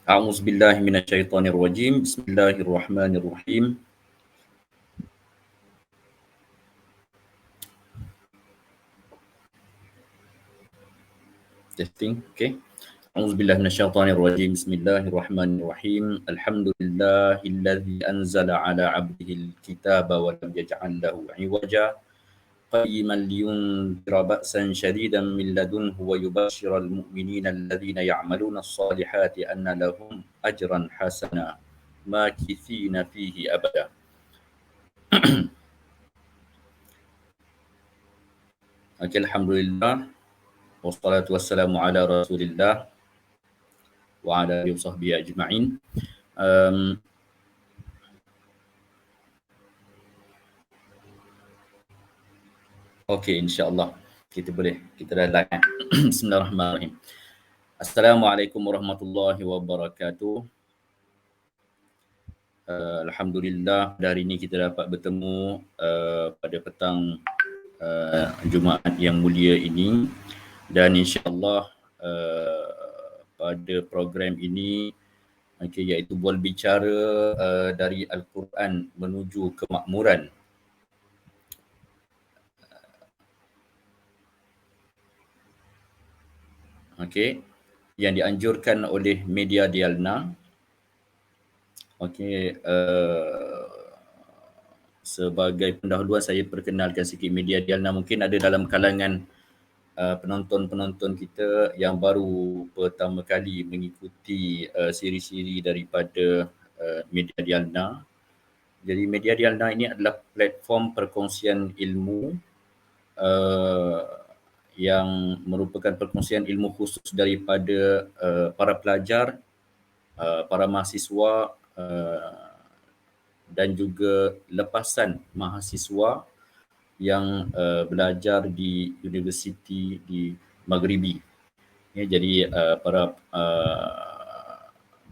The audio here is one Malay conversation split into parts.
A'udzubillahi minasyaitonirrajim. Bismillahirrahmanirrahim. Testing. Okay. A'udzubillahi minasyaitonirrajim. Bismillahirrahmanirrahim. Alhamdulillahilladzi anzala ala 'abdihil kitaba wa lam yaj'al lahu 'iwaja. قيما لينذر بأسا شديدا من لدنه ويبشر المؤمنين الذين يعملون الصالحات أن لهم أجرا حسنا ماكثين فيه أبدا. Okay, alhamdulillah wassalatu wassalamu ala rasulillah wa ala alihi wa sahbihi ajma'in. Okey, insya-Allah kita dah live. Bismillahirrahmanirrahim. Assalamualaikum warahmatullahi wabarakatuh. Alhamdulillah hari ini kita dapat bertemu pada petang Jumaat yang mulia ini, dan insya-Allah pada program ini iaitu bual bicara dari Al-Quran menuju kemakmuran. Okey, yang dianjurkan oleh Media Dialna. Okey, sebagai pendahuluan saya perkenalkan sikit Media Dialna. Mungkin ada dalam kalangan penonton-penonton kita yang baru pertama kali mengikuti siri-siri daripada Media Dialna. Jadi Media Dialna ini adalah platform perkongsian ilmu yang merupakan perkongsian ilmu khusus daripada para pelajar, para mahasiswa dan juga lepasan mahasiswa yang belajar di universiti di Maghribi. Ya, jadi para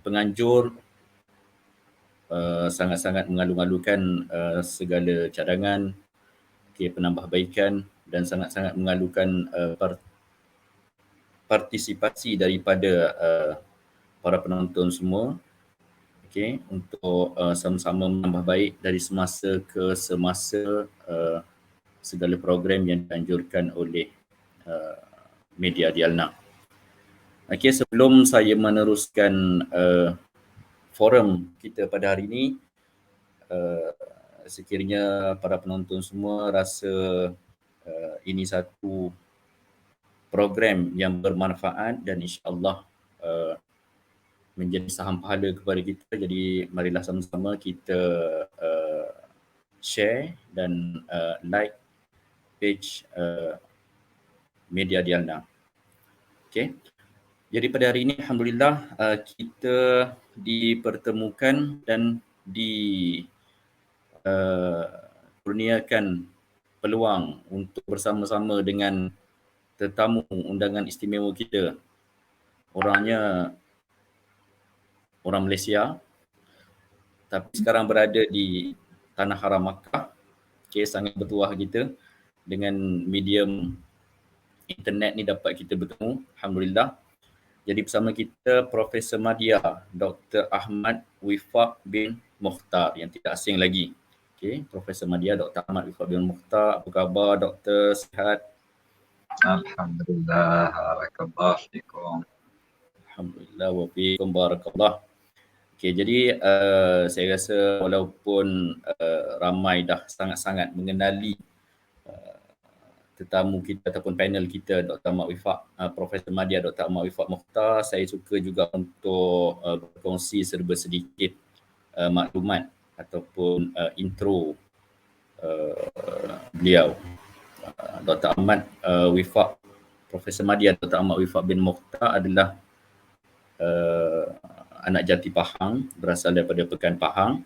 penganjur sangat-sangat mengalu-alukan segala cadangan, penambahbaikan, dan sangat-sangat mengalukan partisipasi daripada para penonton semua, untuk sama-sama menambah baik dari semasa ke semasa segala program yang dianjurkan oleh Media Dialna. Sebelum saya meneruskan forum kita pada hari ini, sekiranya para penonton semua rasa ini satu program yang bermanfaat dan insya-Allah menjadi saham pahala kepada kita, jadi marilah sama-sama kita share dan like page Media Dialna. Okey. Jadi pada hari ini alhamdulillah kita dipertemukan dan kurniakan peluang untuk bersama-sama dengan tetamu undangan istimewa kita. Orangnya orang Malaysia tapi sekarang berada di Tanah Haram Makkah. Sangat bertuah kita dengan medium internet ni dapat kita bertemu, alhamdulillah. Jadi bersama kita Profesor Madya Dr. Ahmad Wifaq bin Mukhtar yang tidak asing lagi. Profesor Madya Dr. Ahmad Wifaq bin Mukhtar, apa khabar Doktor? Sihat? Alhamdulillah, barakallahu fikum. Alhamdulillah wa fikum barakallah. Jadi saya rasa walaupun ramai dah sangat-sangat mengenali tetamu kita ataupun panel kita Dr. Ahmad Wifaq, Profesor Madya Dr. Ahmad Wifaq Mukhtar, saya suka juga untuk berkongsi serba sedikit maklumat ataupun intro beliau. Dr. Ahmad Wifaq, Profesor Madya Dr. Ahmad Wifaq bin Mukhtar adalah anak jati Pahang, berasal daripada Pekan Pahang.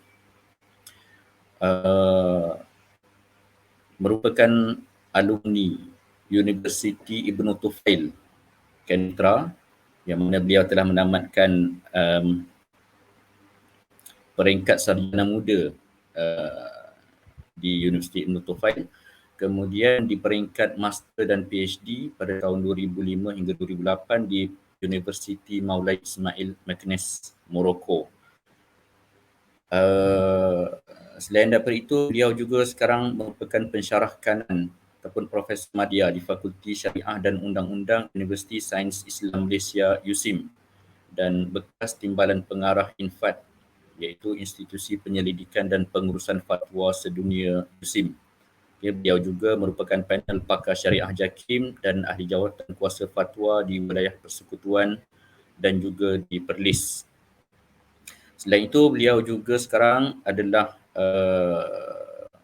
Merupakan alumni Universiti Ibn Tufail, Kentra, yang mana beliau telah menamatkan peringkat sarjana muda di Universiti Ibn Tufail. Kemudian di peringkat master dan PhD pada tahun 2005 hingga 2008 di University Maulai Ismail Martinez, Morocco. Selain daripada itu, beliau juga sekarang merupakan pensyarah kanan ataupun Profesor Madya di Fakulti Syariah dan Undang-Undang Universiti Sains Islam Malaysia USIM dan bekas timbalan pengarah INFAD iaitu Institusi Penyelidikan dan Pengurusan Fatwa Sedunia USIM. Beliau juga merupakan panel pakar syariah JAKIM dan ahli jawatan kuasa fatwa di wilayah persekutuan dan juga di Perlis. Selain itu, beliau juga sekarang adalah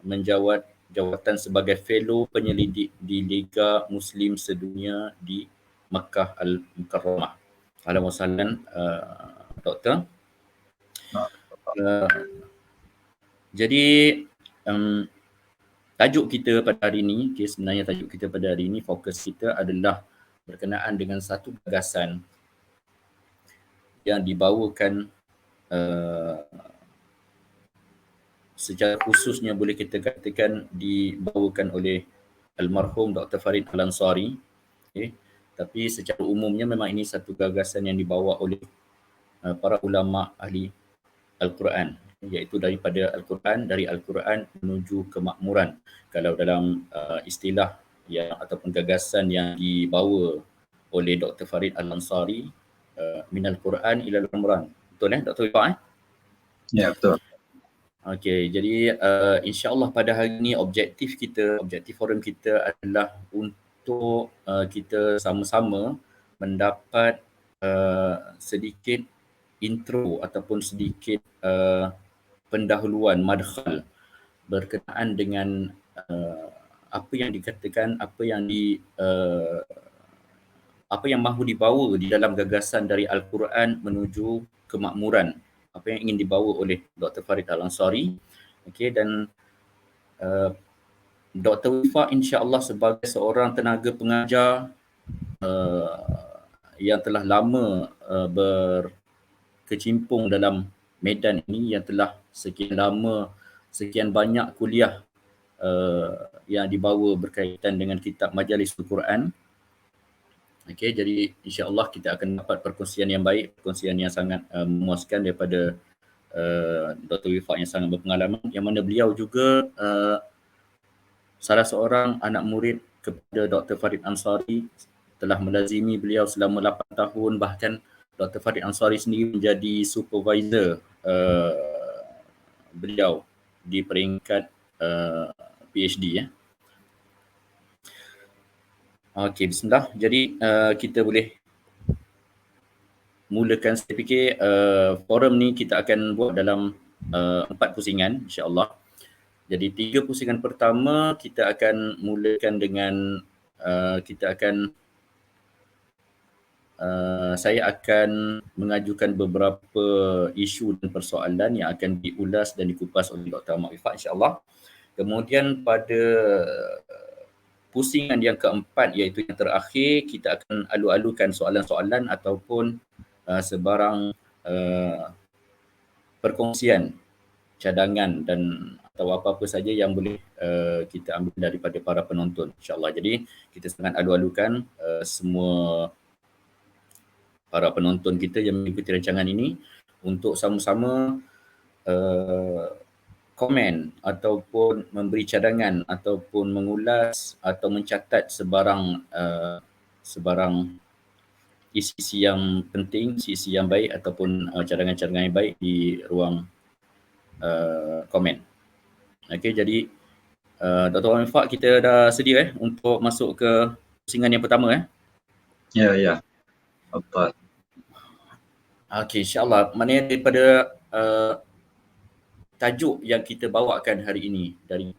menjawat jawatan sebagai fellow penyelidik di Liga Muslim Sedunia di Makkah Al-Mukarramah. Ahlan wa sahlan, Doktor. Jadi, tajuk kita pada hari ini, sebenarnya tajuk kita pada hari ini, fokus kita adalah berkenaan dengan satu gagasan yang dibawakan secara khususnya boleh kita katakan dibawakan oleh almarhum Dr. Farid Al-Ansari. Tapi secara umumnya memang ini satu gagasan yang dibawa oleh para ulama ahli Al-Quran, iaitu daripada Al-Quran, dari Al-Quran menuju kemakmuran. Kalau dalam istilah yang ataupun gagasan yang dibawa oleh Dr. Farid Al-Ansari, minal Quran ila al-Umran. Betul Dr. Wifaq? Ya, betul. Okey, jadi insya-Allah pada hari ini objektif forum kita adalah untuk kita sama-sama mendapat sedikit intro ataupun sedikit pendahuluan madkhal berkenaan dengan apa yang dikatakan, apa yang mahu dibawa di dalam gagasan dari Al-Quran menuju kemakmuran, apa yang ingin dibawa oleh Dr. Farid Al-Ansari. Okey, dan Dr. Wifaq insya-Allah sebagai seorang tenaga pengajar yang telah lama berkecimpung dalam medan ini, yang telah sekian banyak kuliah yang dibawa berkaitan dengan kitab Majalis Al-Quran. Okey, jadi insya-Allah kita akan dapat perkongsian yang baik, perkongsian yang sangat memuaskan daripada Dr. Wifaq yang sangat berpengalaman, yang mana beliau juga salah seorang anak murid kepada Dr. Farid Ansari, telah melazimi beliau selama 8 tahun, bahkan Dr. Farid Ansari sendiri menjadi supervisor beliau di peringkat PhD ya. Okey, bismillah. Jadi kita boleh mulakan. Saya fikir forum ni kita akan buat dalam 4 pusingan insya-Allah. Jadi 3 pusingan pertama kita akan mulakan dengan saya akan mengajukan beberapa isu dan persoalan yang akan diulas dan dikupas oleh Dr. Ahmad Wifaq insya-Allah. Kemudian pada pusingan yang keempat, iaitu yang terakhir, kita akan alu-alukan soalan-soalan ataupun sebarang perkongsian, cadangan dan atau apa-apa saja yang boleh kita ambil daripada para penonton insya-Allah. Jadi kita sangat alu-alukan semua para penonton kita yang mengikuti rancangan ini untuk sama-sama komen ataupun memberi cadangan ataupun mengulas atau mencatat sebarang isi-isi yang penting, isi-isi yang baik ataupun cadangan-cadangan yang baik di ruang komen. Okey, jadi Dr. Wifaq, kita dah sedia untuk masuk ke pusingan yang pertama Ya. Apa? Okey, insya-Allah. Maknanya daripada tajuk yang kita bawakan hari ini, dari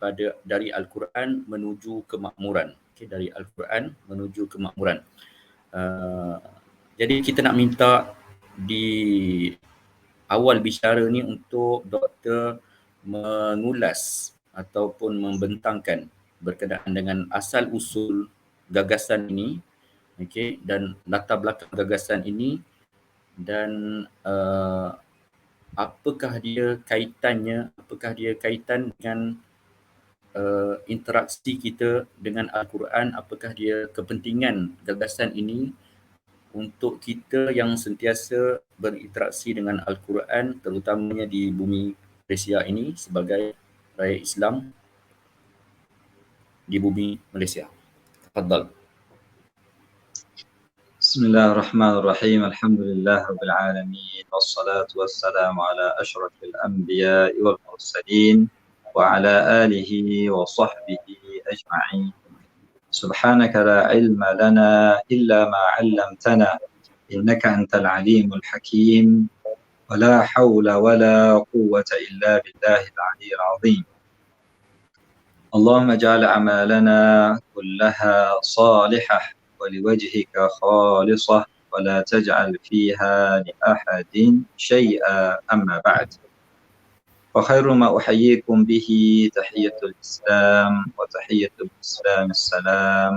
Al-Quran menuju kemakmuran. Okey, dari Al-Quran menuju kemakmuran. Jadi kita nak minta di awal bicara ni untuk doktor mengulas ataupun membentangkan berkenaan dengan asal usul gagasan ini, okey, dan latar belakang gagasan ini, dan apakah dia kaitan dengan interaksi kita dengan Al-Quran, apakah dia kepentingan gagasan ini untuk kita yang sentiasa berinteraksi dengan Al-Quran, terutamanya di bumi Malaysia ini sebagai rakyat Islam di bumi Malaysia. Tafadhal. Bismillahirrahmanirrahim. Alhamdulillah rabbil alamin wassalatu wassalamu ala asyrafil anbiya'i wal mursalin wa ala alihi wa sahbihi ajma'in. Subhanaka la ilma lana illa ma 'allamtana innaka antal alimul hakim wa la hawla wa la quwwata illa billahil aliyyil azim. Allahumma ij'al a'malana kullaha salihah wa liwajhika khalisah wa la taj'al fiha li ahadin syai'a amma ba'd. وخير ما أحييكم به تحية الإسلام وتحية الإسلام السلام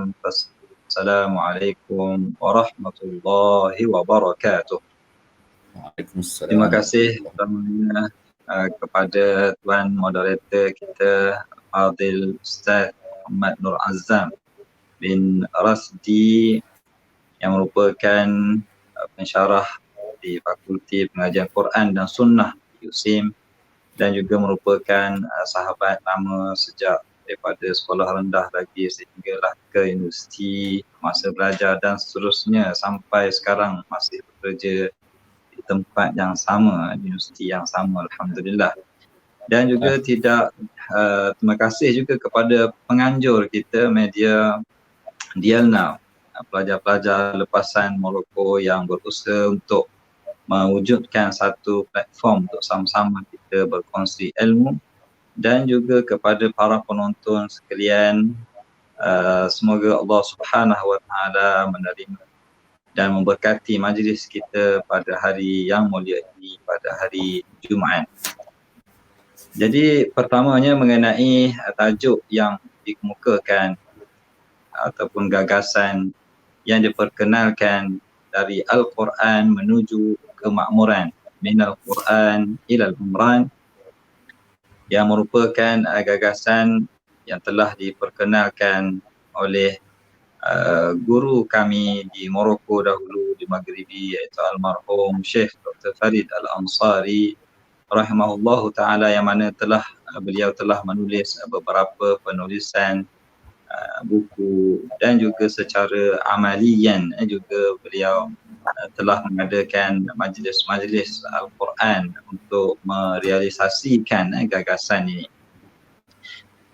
السلام عليكم ورحمة الله وبركاته. Waalaikumsalam. Terima kasih pertamanya kepada Tuan Moderator kita Fadil Ustaz Muhammad Nur Azam bin Rasdi yang merupakan pensyarah di Fakulti Pengajian Quran dan Sunnah USIM dan juga merupakan sahabat lama sejak daripada sekolah rendah lagi sehinggalah ke universiti, masa belajar dan seterusnya sampai sekarang masih bekerja di tempat yang sama, di universiti yang sama, alhamdulillah. Dan juga terima kasih juga kepada penganjur kita media Dialna, pelajar-pelajar lepasan Morocco yang berusaha untuk mewujudkan satu platform untuk sama-sama kita berkongsi ilmu, dan juga kepada para penonton sekalian, semoga Allah Subhanahu Wa Taala menerima dan memberkati majlis kita pada hari yang mulia ini, pada hari Jumaat. Jadi pertamanya mengenai tajuk yang dikemukakan ataupun gagasan yang diperkenalkan dari Al-Quran menuju kemakmuran, minal Quran ilal umran, yang merupakan gagasan yang telah diperkenalkan oleh guru kami di Morocco dahulu, di Maghribi, iaitu almarhum Syekh Dr. Farid Al-Ansari rahimahullahu ta'ala, yang mana beliau telah menulis beberapa penulisan buku, dan juga secara amalian juga beliau telah mengadakan majlis-majlis Al-Quran untuk merealisasikan gagasan ini.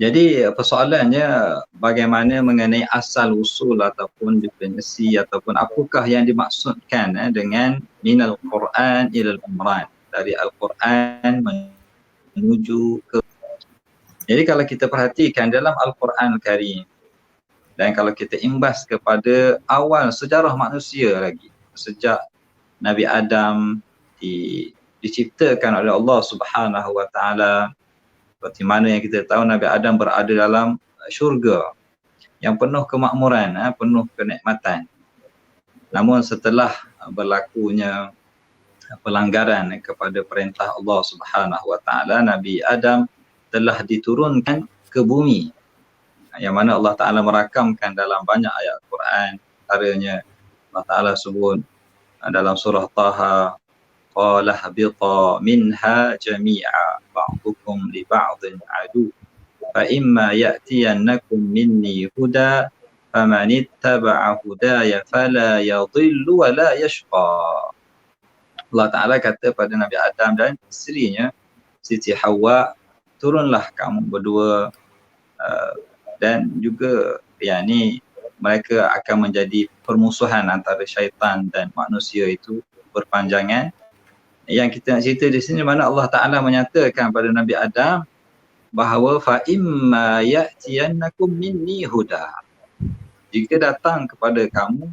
Jadi persoalannya bagaimana mengenai asal usul ataupun definisi ataupun apakah yang dimaksudkan dengan minal Quran ilal umran, dari Al-Quran menuju ke. Jadi kalau kita perhatikan dalam Al-Quran Al-Karim, dan kalau kita imbas kepada awal sejarah manusia lagi, sejak Nabi Adam diciptakan oleh Allah Subhanahu Wa Taala, seperti mana yang kita tahu Nabi Adam berada dalam syurga yang penuh kemakmuran, penuh kenikmatan. Namun setelah berlakunya pelanggaran kepada perintah Allah Subhanahu Wa Taala, Nabi Adam telah diturunkan ke bumi, yang mana Allah Ta'ala merakamkan dalam banyak ayat Al-Quran. Antaranya Allah Ta'ala sebut dalam surah Taha, qala habita minha jami'a ba'dukum li ba'din adu fa imma ya'tiyannakum minni huda faman ittaba'a hudaya fala yadhillu wa la yashqa. Allah Ta'ala kata pada Nabi Adam dan isterinya Siti Hawa, turunlah kamu berdua, dan juga mereka akan menjadi permusuhan antara syaitan dan manusia itu berpanjangan. Yang kita nak cerita di sini mana Allah Ta'ala menyatakan pada Nabi Adam bahawa fa imma ya'tiyannakum minni huda, jika datang kepada kamu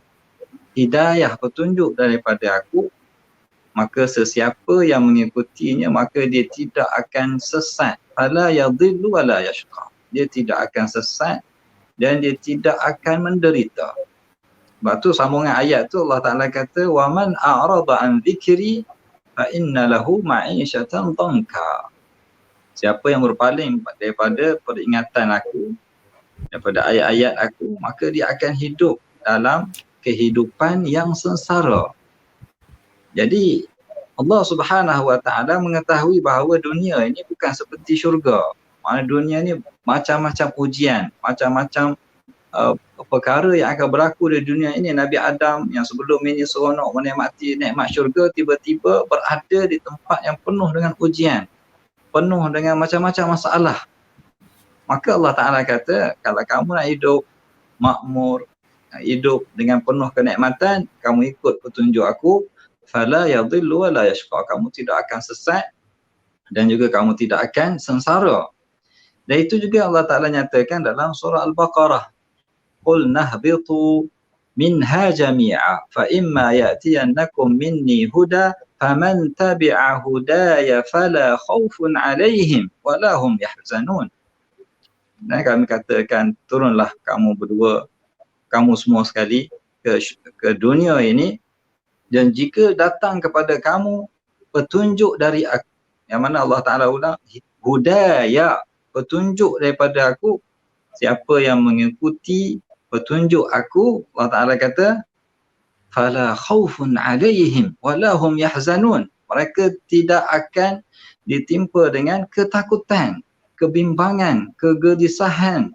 hidayah, petunjuk daripada aku, maka sesiapa yang mengikutinya maka dia tidak akan sesat. Fala yadhillu wa la yashqa, dia tidak akan sesat dan dia tidak akan menderita. Sebab tu sambungan ayat tu Allah Ta'ala kata wa man a'rada an dhikri fa inna lahu ma'isyatan dhanka. Siapa yang berpaling daripada peringatan aku, daripada ayat-ayat aku, maka dia akan hidup dalam kehidupan yang sengsara. Jadi Allah Subhanahu Wa Taala mengetahui bahawa dunia ini bukan seperti syurga. Mana dunia ni macam-macam ujian, macam-macam perkara yang akan berlaku di dunia ini. Nabi Adam yang sebelum ini seronok menikmati nikmat syurga, tiba-tiba berada di tempat yang penuh dengan ujian, penuh dengan macam-macam masalah. Maka Allah Ta'ala kata, kalau kamu nak hidup makmur, hidup dengan penuh kenikmatan, kamu ikut petunjuk aku, fala yadhillu wa la yashqa. Kamu tidak akan sesat dan juga kamu tidak akan sengsara. Dan itu juga Allah Ta'ala nyatakan dalam surah Al-Baqarah. Qul nahbitu minha jami'a fa imma ya'tiyannakum minni huda faman tabi'a hudaya fala khawfun 'alaihim wa la hum yahzanun. Dan kami katakan, turunlah kamu berdua, kamu semua sekali ke dunia ini, dan jika datang kepada kamu petunjuk dari aku, yang mana Allah Ta'ala ulang, hudaya, petunjuk daripada aku, siapa yang mengikuti petunjuk aku, Allah Ta'ala kata, fala khawfun 'alaihim wa la hum yahzanun. Mereka tidak akan ditimpa dengan ketakutan, kebimbangan, kegelisahan.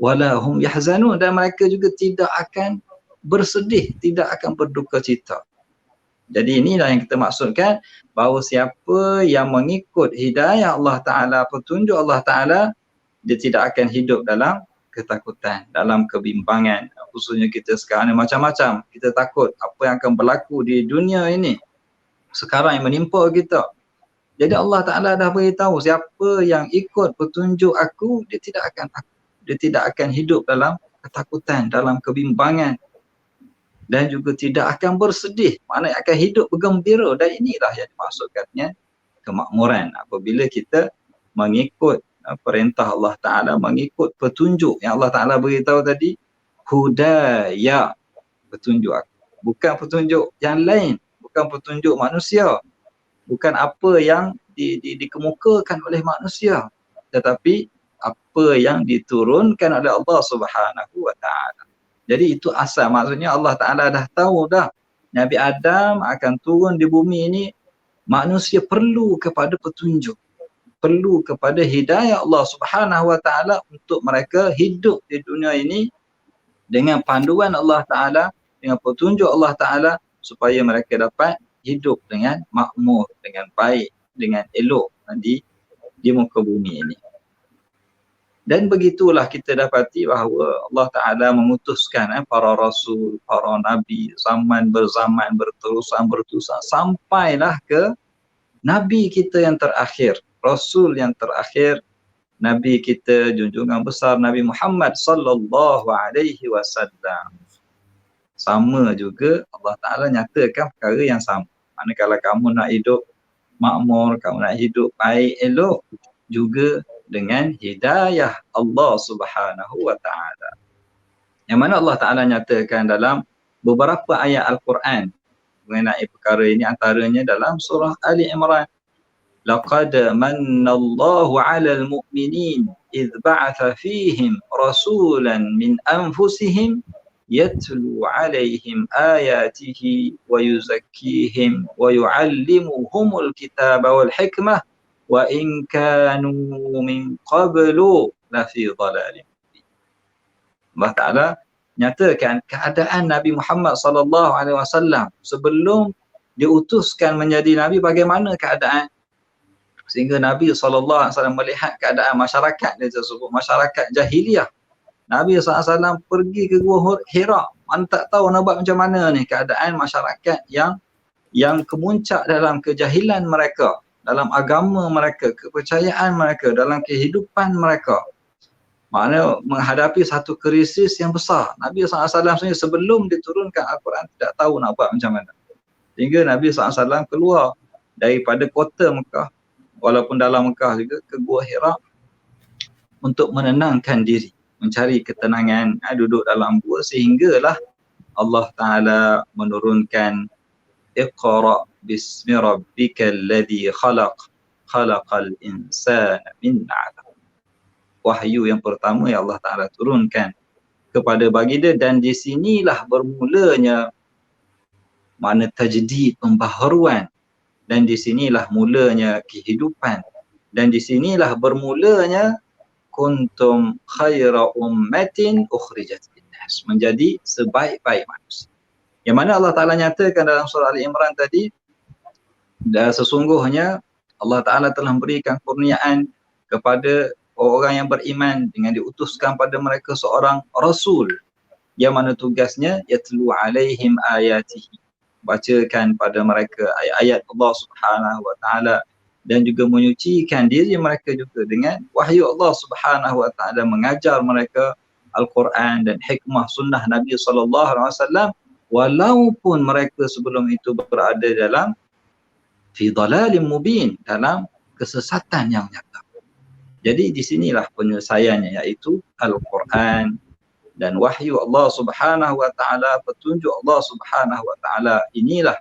Wala hum yahzanun, dan mereka juga tidak akan bersedih, tidak akan berduka cita. Jadi inilah yang kita maksudkan, bahawa siapa yang mengikut hidayah Allah Ta'ala, petunjuk Allah Ta'ala, dia tidak akan hidup dalam ketakutan, dalam kebimbangan. Khususnya kita sekarang ni macam-macam, kita takut apa yang akan berlaku di dunia ini sekarang yang menimpa kita. Jadi Allah Ta'ala dah beritahu, siapa yang ikut petunjuk aku, dia tidak akan takut, dia tidak akan hidup dalam ketakutan, dalam kebimbangan, dan juga tidak akan bersedih, maknanya akan hidup bergembira. Dan inilah yang dimaksudkannya kemakmuran, apabila kita mengikut perintah Allah Ta'ala, mengikut petunjuk yang Allah Ta'ala beritahu tadi, hudaya, petunjuk aku, bukan petunjuk yang lain, bukan petunjuk manusia, bukan apa yang dikemukakan oleh manusia, tetapi apa yang diturunkan oleh Allah Subhanahu Wa Ta'ala. Jadi itu asal, maksudnya Allah Ta'ala dah tahu dah Nabi Adam akan turun di bumi ini, manusia perlu kepada petunjuk, perlu kepada hidayah Allah Subhanahu Wa Ta'ala untuk mereka hidup di dunia ini dengan panduan Allah Ta'ala, dengan petunjuk Allah Ta'ala, supaya mereka dapat hidup dengan makmur, dengan baik, dengan elok di muka bumi ini. Dan begitulah kita dapati bahawa Allah Ta'ala memutuskan para rasul, para nabi, zaman berzaman, berterusan, sampailah ke nabi kita yang terakhir, rasul yang terakhir, nabi kita junjungan besar Nabi Muhammad sallallahu alaihi wasallam. Sama juga Allah Ta'ala nyatakan perkara yang sama. Manakala kamu nak hidup makmur, kamu nak hidup baik, elok, juga dengan hidayah Allah Subhanahu Wa Ta'ala. Yang mana Allah Ta'ala nyatakan dalam beberapa ayat Al-Quran mengenai perkara ini, antaranya dalam surah Ali Imran. Laqad mannallahu 'alal mu'minin idh ba'atha fihim rasulan min anfusihim yatlu 'alaihim ayatihi wa yuzakkihim wa yu'allimuhumul kitaba wal hikmah wa in kanu min qablu lafi dhalalin. Allah Ta'ala nyatakan keadaan Nabi Muhammad sallallahu alaihi wasallam sebelum diutuskan menjadi nabi, bagaimana keadaan, sehingga Nabi sallallahu alaihi wasallam melihat keadaan masyarakat dia tersebut, masyarakat jahiliah. Nabi SAW pergi ke Gua Hira, mana tak tahu nak buat macam mana ni, keadaan masyarakat yang kemuncak dalam kejahilan mereka, dalam agama mereka, kepercayaan mereka, dalam kehidupan mereka. Maknanya menghadapi satu krisis yang besar. Nabi SAW sebenarnya sebelum diturunkan Al-Quran tidak tahu nak buat macam mana. Sehingga Nabi SAW keluar daripada kota Mekah, walaupun dalam Mekah juga, ke Gua Hira untuk menenangkan diri, mencari ketenangan, duduk dalam gua, sehinggalah Allah Ta'ala menurunkan Iqra' bismi rabbikal ladzi khalaq, khalaqal insana min 'alaq. Wahyu yang pertama yang Allah Ta'ala turunkan kepada baginda, dan di sinilah bermulanya makna tajdid, pembaharuan, dan di sinilah mulanya kehidupan, dan di sinilah bermulanya kuntum khaira ummatin ukhrijat linnas, menjadi sebaik-baik manusia. Yang mana Allah Ta'ala nyatakan dalam surah Ali Imran tadi, dan sesungguhnya Allah Ta'ala telah memberikan kurniaan kepada orang yang beriman dengan diutuskan pada mereka seorang rasul yang mana tugasnya yatlu alaihim ayatihi, bacakan pada mereka ayat-ayat Allah Subhanahu wa taala, dan juga menyucikan diri mereka juga dengan wahyu Allah Subhanahu wa taala, mengajar mereka Al-Quran dan hikmah sunnah Nabi sallallahu alaihi wasallam, walaupun mereka sebelum itu berada dalam fi dhalalim mubin, dalam kesesatan yang nyata. Jadi di sinilah penyelesaiannya, iaitu Al-Quran dan wahyu Allah Subhanahu wa taala, petunjuk Allah Subhanahu wa taala. Inilah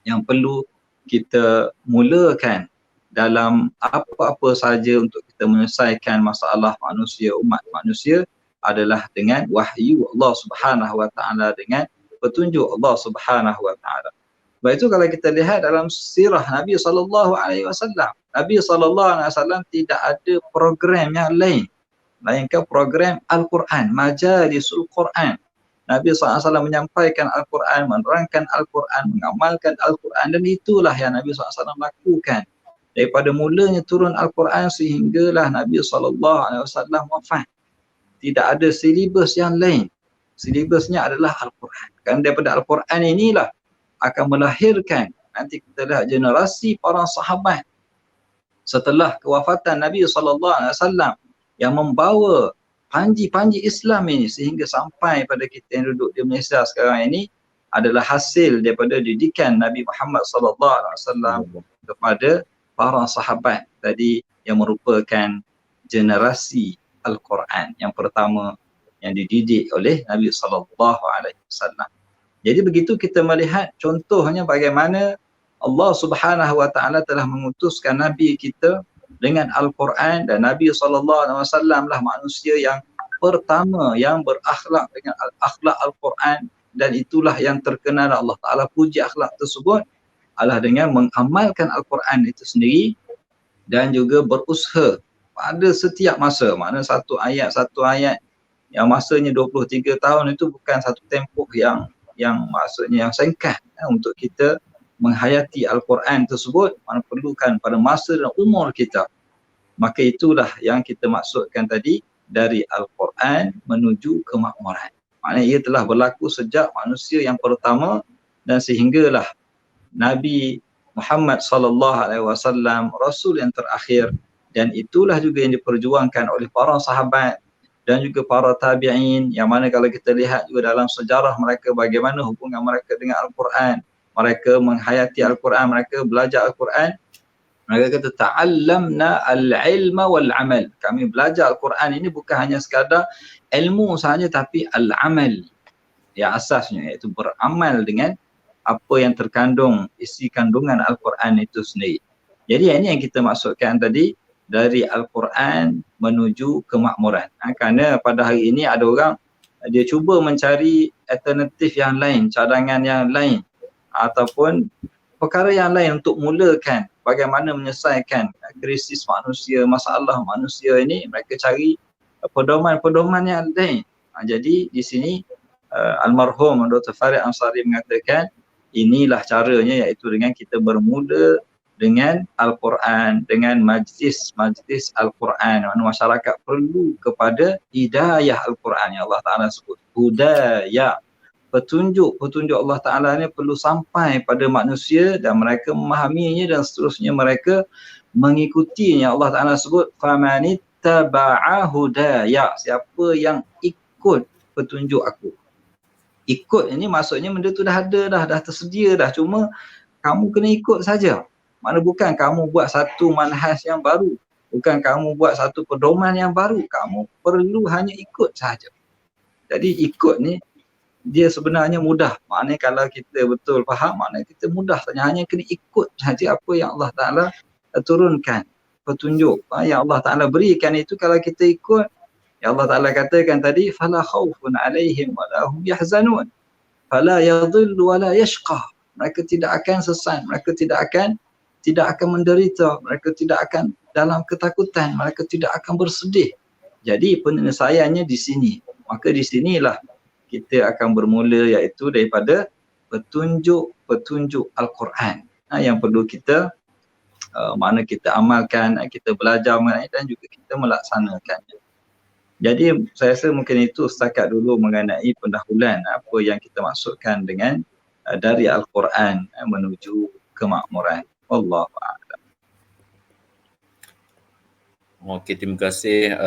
yang perlu kita mulakan dalam apa-apa saja untuk kita menyelesaikan masalah manusia, umat manusia, adalah dengan wahyu Allah Subhanahu wa taala, dengan petunjuk Allah Subhanahu wa taala. Sebab itu kalau kita lihat dalam sirah Nabi sallallahu alaihi wasallam, Nabi sallallahu alaihi wasallam tidak ada program yang lain melainkan program Al-Quran, majalisul Quran. Nabi SAW menyampaikan Al-Quran, menerangkan Al-Quran, mengamalkan Al-Quran, dan itulah yang Nabi SAW lakukan. Daripada mulanya turun Al-Quran sehinggalah Nabi SAW wafat. Tidak ada silibus yang lain. Silibusnya adalah Al-Quran. Kan daripada Al-Quran inilah akan melahirkan, nanti kita lihat generasi para sahabat setelah kewafatan Nabi SAW yang membawa panji-panji Islam ini sehingga sampai pada kita yang duduk di Malaysia sekarang ini, adalah hasil daripada didikan Nabi Muhammad SAW kepada para sahabat tadi, yang merupakan generasi Al-Quran yang pertama yang dididik oleh Nabi SAW. Jadi begitu kita melihat contohnya bagaimana Allah Subhanahu wa taala telah mengutuskan Nabi kita dengan Al-Quran, dan Nabi SAW lah manusia yang pertama yang berakhlak dengan akhlak Al-Quran, dan itulah yang terkenal Allah Ta'ala puji akhlak tersebut adalah dengan mengamalkan Al-Quran itu sendiri, dan juga berusaha pada setiap masa. Maknanya satu ayat yang masanya 23 tahun itu bukan satu tempoh yang maksudnya yang singkat untuk kita menghayati Al-Quran tersebut, mana perlukan pada masa dan umur kita. Maka itulah yang kita maksudkan tadi, dari Al-Quran menuju kemakmuran. Maknanya ia telah berlaku sejak manusia yang pertama, dan sehinggalah Nabi Muhammad SAW, Rasul yang terakhir, dan itulah juga yang diperjuangkan oleh para sahabat dan juga para tabi'in, yang mana kalau kita lihat juga dalam sejarah mereka bagaimana hubungan mereka dengan Al-Quran. Mereka menghayati Al-Quran, mereka belajar Al-Quran. Mereka kata ta'allamna al-ilma wal-amal. Kami belajar Al-Quran ini bukan hanya sekadar ilmu sahaja, tapi al-amal yang asasnya, iaitu beramal dengan apa yang terkandung, isi kandungan Al-Quran itu sendiri. Jadi ini yang kita maksudkan tadi, dari Al-Quran menuju kemakmuran. Kerana pada hari ini ada orang, dia cuba mencari alternatif yang lain, cadangan yang lain, ataupun perkara yang lain untuk mulakan bagaimana menyelesaikan krisis manusia, masalah manusia ini. Mereka cari pedoman-pedoman yang lain. Jadi di sini almarhum Dr. Farid Ansari mengatakan inilah caranya, iaitu dengan kita bermula dengan Al-Quran, dengan majlis Al-Quran. Masyarakat perlu kepada hidayah Al-Quran yang Allah Ta'ala sebut. Hudayah. Petunjuk Allah Ta'ala ni perlu sampai pada manusia, dan mereka memahaminya, dan seterusnya mereka mengikutinya. Allah Ta'ala sebut famanittaba'a hudaya, siapa yang ikut petunjuk aku. Ikut ini maksudnya benda tu dah ada dah tersedia dah, cuma kamu kena ikut saja. Mana bukan kamu buat satu manhaj yang baru, bukan kamu buat satu pedoman yang baru, kamu perlu hanya ikut saja. Jadi ikut ni dia sebenarnya mudah. Maknanya kalau kita betul faham, maknanya kita mudah saja, hanya kena ikut saja apa yang Allah Ta'ala turunkan. Petunjuk yang Allah Ta'ala berikan itu, kalau kita ikut, Ya Allah Ta'ala katakan tadi, fala khawfun alaihim wa la hum yahzanun. Fala yadhillu wa la yashqa. Mereka tidak akan sesat, mereka tidak akan menderita, mereka tidak akan dalam ketakutan, mereka tidak akan bersedih. Jadi penyelesaiannya di sini. Maka di sinilah kita akan bermula, iaitu daripada petunjuk Al-Quran. Yang perlu kita mana kita amalkan, kita belajar dan juga kita melaksanakannya. Jadi saya rasa mungkin itu setakat dulu mengenai pendahuluan apa yang kita maksudkan dengan dari Al-Quran menuju kemakmuran. Wallahu a'lam. Okey, terima kasih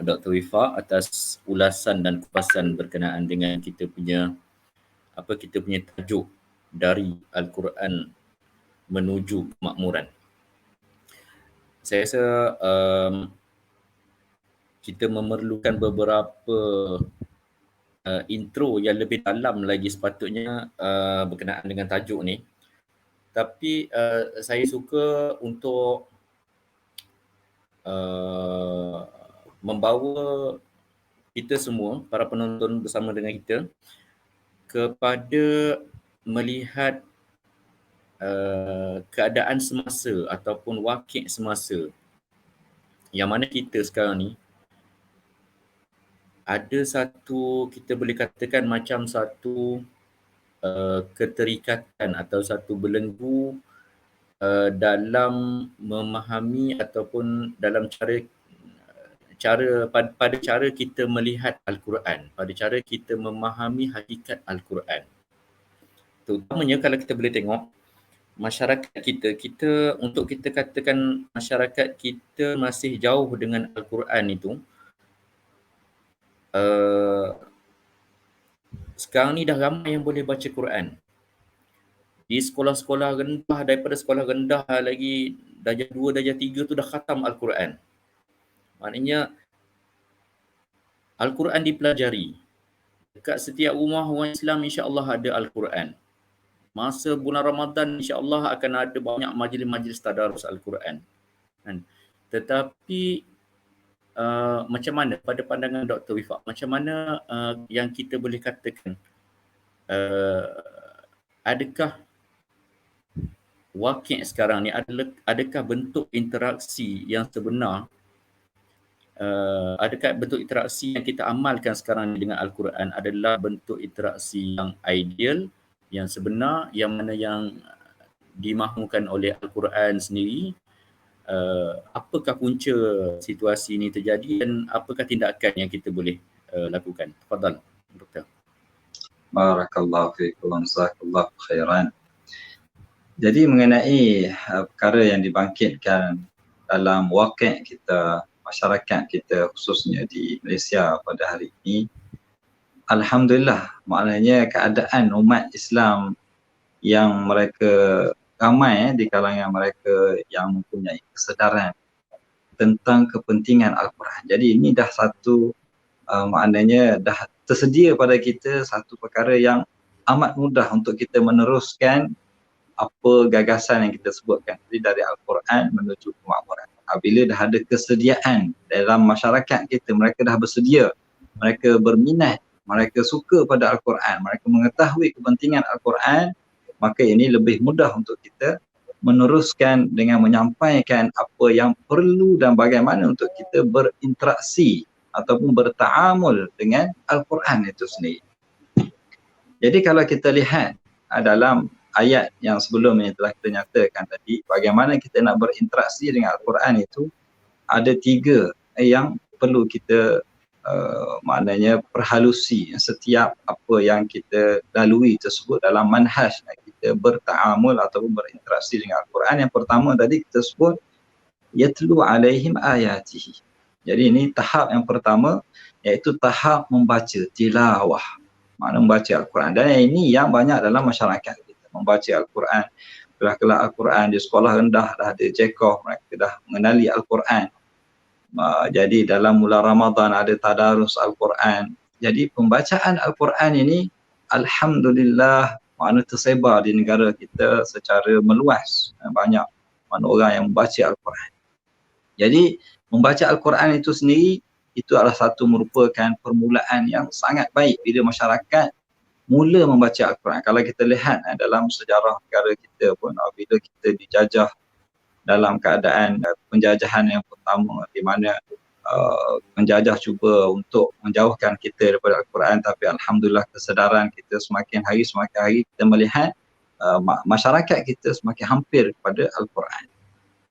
Dr. Wifaq atas ulasan dan kupasan berkenaan dengan kita punya tajuk dari Al-Quran menuju kemakmuran. Saya rasa kita memerlukan beberapa intro yang lebih dalam lagi sepatutnya berkenaan dengan tajuk ni. Tapi saya suka untuk membawa kita semua, para penonton bersama dengan kita, kepada melihat keadaan semasa ataupun wakil semasa yang mana kita sekarang ni ada satu, kita boleh katakan macam satu keterikatan atau satu belenggu dalam memahami ataupun dalam pada cara kita melihat Al-Quran, pada cara kita memahami hakikat Al-Quran. Terutamanya kalau kita boleh tengok masyarakat kita untuk kita katakan masyarakat kita masih jauh dengan Al-Quran itu, sekarang ni dah ramai yang boleh baca Quran. Di sekolah-sekolah rendah, daripada sekolah rendah lagi, darjah 2, darjah 3 tu dah khatam Al-Quran. Maknanya Al-Quran dipelajari. Dekat setiap rumah orang Islam insya-Allah ada Al-Quran. Masa bulan Ramadan insya-Allah akan ada banyak majlis-majlis tadarus Al-Quran. Tetapi macam mana pada pandangan Dr. Wifaq, macam mana yang kita boleh katakan adakah wakil sekarang ni, adakah bentuk interaksi yang sebenar, adakah bentuk interaksi yang kita amalkan sekarang ni dengan Al-Quran adalah bentuk interaksi yang ideal, yang sebenar, yang mana yang dimahukan oleh Al-Quran sendiri? Apakah punca situasi ini terjadi dan apakah tindakan yang kita boleh lakukan? Tafadhal, Doktor. Barakallahu fiikum, jazakallahu khairan. Jadi mengenai perkara yang dibangkitkan dalam wakil kita, masyarakat kita khususnya di Malaysia pada hari ini, alhamdulillah, maknanya keadaan umat Islam yang mereka ramai di kalangan mereka yang mempunyai kesedaran tentang kepentingan Al-Quran. Jadi ini dah satu maknanya dah tersedia pada kita satu perkara yang amat mudah untuk kita meneruskan apa gagasan yang kita sebutkan tadi dari Al-Quran menuju kemakmuran. Bila dah ada kesediaan dalam masyarakat kita, mereka dah bersedia, mereka berminat, mereka suka pada Al-Quran, mereka mengetahui kepentingan Al-Quran, maka ini lebih mudah untuk kita meneruskan dengan menyampaikan apa yang perlu dan bagaimana untuk kita berinteraksi ataupun bertaamul dengan Al-Quran itu sendiri. Jadi kalau kita lihat dalam ayat yang sebelumnya telah kita nyatakan tadi, bagaimana kita nak berinteraksi dengan Al-Quran itu, ada 3 yang perlu kita maknanya perhalusi setiap apa yang kita lalui tersebut dalam manhaj kita bertaamul ataupun berinteraksi dengan Al-Quran. Yang pertama tadi kita sebut yatlu alaihim ayatihi. Jadi ini tahap yang pertama, iaitu tahap membaca tilawah, makna membaca Al-Quran. Dan ini yang banyak dalam masyarakat kita, membaca Al-Quran. Kelas-kelas Al-Quran di sekolah rendah dah ada jekoh, mereka dah mengenali Al-Quran. Jadi dalam bulan Ramadan ada tadarus Al-Quran. Jadi pembacaan Al-Quran ini alhamdulillah makna tersebar di negara kita secara meluas. Banyak mana orang yang membaca Al-Quran. Jadi membaca Al-Quran itu sendiri itu adalah satu merupakan permulaan yang sangat baik bila masyarakat mula membaca Al-Quran. Kalau kita lihat dalam sejarah negara kita pun, bila kita dijajah dalam keadaan penjajahan yang pertama, di mana penjajah cuba untuk menjauhkan kita daripada Al-Quran, tapi alhamdulillah kesedaran kita semakin hari kita melihat masyarakat kita semakin hampir kepada Al-Quran.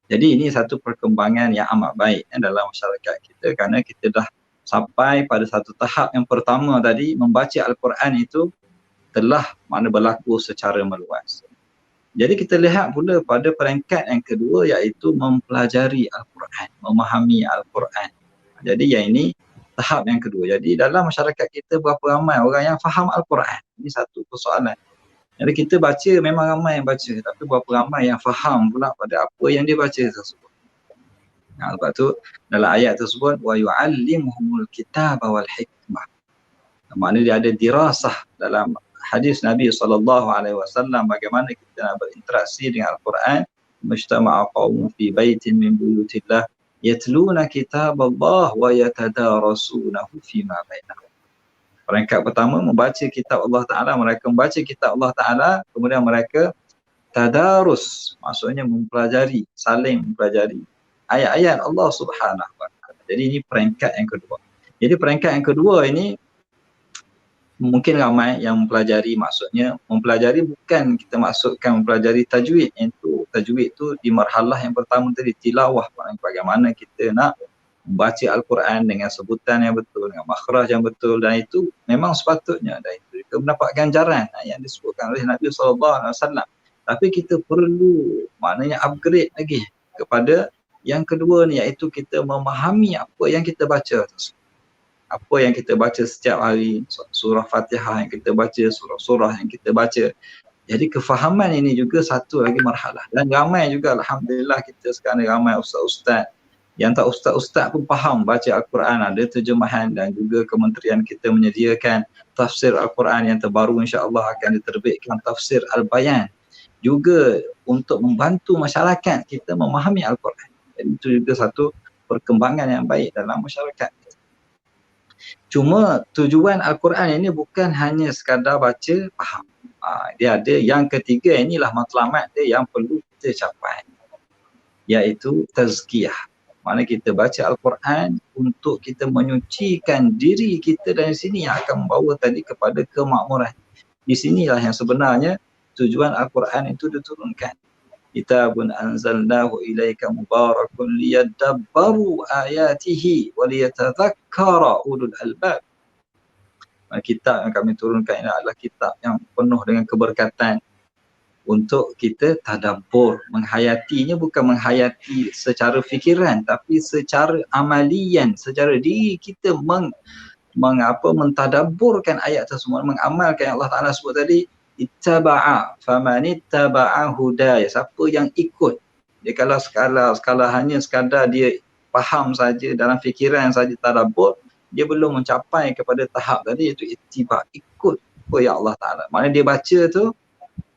Jadi ini satu perkembangan yang amat baik dalam masyarakat kita, kerana kita dah sampai pada satu tahap yang pertama tadi, membaca Al-Quran itu telah berlaku secara meluas. Jadi kita lihat pula pada peringkat yang kedua, iaitu mempelajari Al-Quran, memahami Al-Quran. Jadi yang ini tahap yang kedua. Jadi dalam masyarakat kita berapa ramai orang yang faham Al-Quran? Ini satu persoalan. Jadi kita baca, memang ramai yang baca, tapi berapa ramai yang faham pula pada apa yang dia baca tersebut. Sebab tu dalam ayat tersebut, wa yu'allimuhumul kitaba wal hikmah. Maknanya dia ada dirasah dalam hadis Nabi SAW bagaimana kita nak berinteraksi dengan Al-Quran. Mujtama'a qaumun fi baitin min buyutillah yatluna kitaballah wa yatadarasunahu fima bainahum. Peringkat pertama, membaca kitab Allah Ta'ala. Mereka membaca kitab Allah Ta'ala, kemudian mereka tadarus, maksudnya mempelajari, saling mempelajari ayat-ayat Allah Subhanahu Wa Ta'ala. Jadi ini peringkat yang kedua. Jadi peringkat yang kedua ini mungkin ramai yang mempelajari, maksudnya mempelajari bukan kita maksudkan mempelajari tajwid. Itu tajwid tu di marhalah yang pertama tadi, tilawah, bagaimana kita nak membaca Al-Quran dengan sebutan yang betul, dengan makhraj yang betul, dan itu memang sepatutnya, dan itu juga mendapat ganjaran yang disebutkan oleh Nabi SAW. Tapi kita perlu maknanya upgrade lagi kepada yang kedua ni, iaitu kita memahami apa yang kita baca. Apa yang kita baca setiap hari, surah Fatihah yang kita baca, surah-surah yang kita baca. Jadi kefahaman ini juga satu lagi marhalah. Dan ramai juga, alhamdulillah, kita sekarang ramai ustaz-ustaz yang tak ustaz-ustaz pun faham baca Al-Quran, ada terjemahan, dan juga kementerian kita menyediakan tafsir Al-Quran yang terbaru, insya-Allah akan diterbitkan tafsir Al-Bayan juga untuk membantu masyarakat kita memahami Al-Quran. Jadi itu juga satu perkembangan yang baik dalam masyarakat. Cuma tujuan Al-Quran ini bukan hanya sekadar baca, faham. Dia ada yang ketiga, inilah matlamat dia yang perlu kita capai, iaitu tazkiyah. Mana kita baca Al-Quran untuk kita menyucikan diri kita, dan di sini yang akan membawa tadi kepada kemakmuran. Di sinilah yang sebenarnya tujuan Al-Quran itu diturunkan. Kitabun anzalnahu ilaika mubarakun liyadabbaru ayatihi wa liyatadhakkara ulul albab. Kitab yang kami turunkan ini adalah kitab yang penuh dengan keberkatan untuk kita tadabbur, menghayatinya, bukan menghayati secara fikiran, tapi secara amalian, secara diri kita mentadabburkan ayat tersebut, mengamalkan yang Allah Ta'ala sebut tadi, ittaba'a faman ittaba'a hudaya, siapa yang ikut. Dia kalau skala hanya sekadar dia faham saja, dalam fikiran saja tadabbur, dia belum mencapai kepada tahap tadi, iaitu ittiba', ikut apa yang Allah Ta'ala. Maknanya dia baca tu,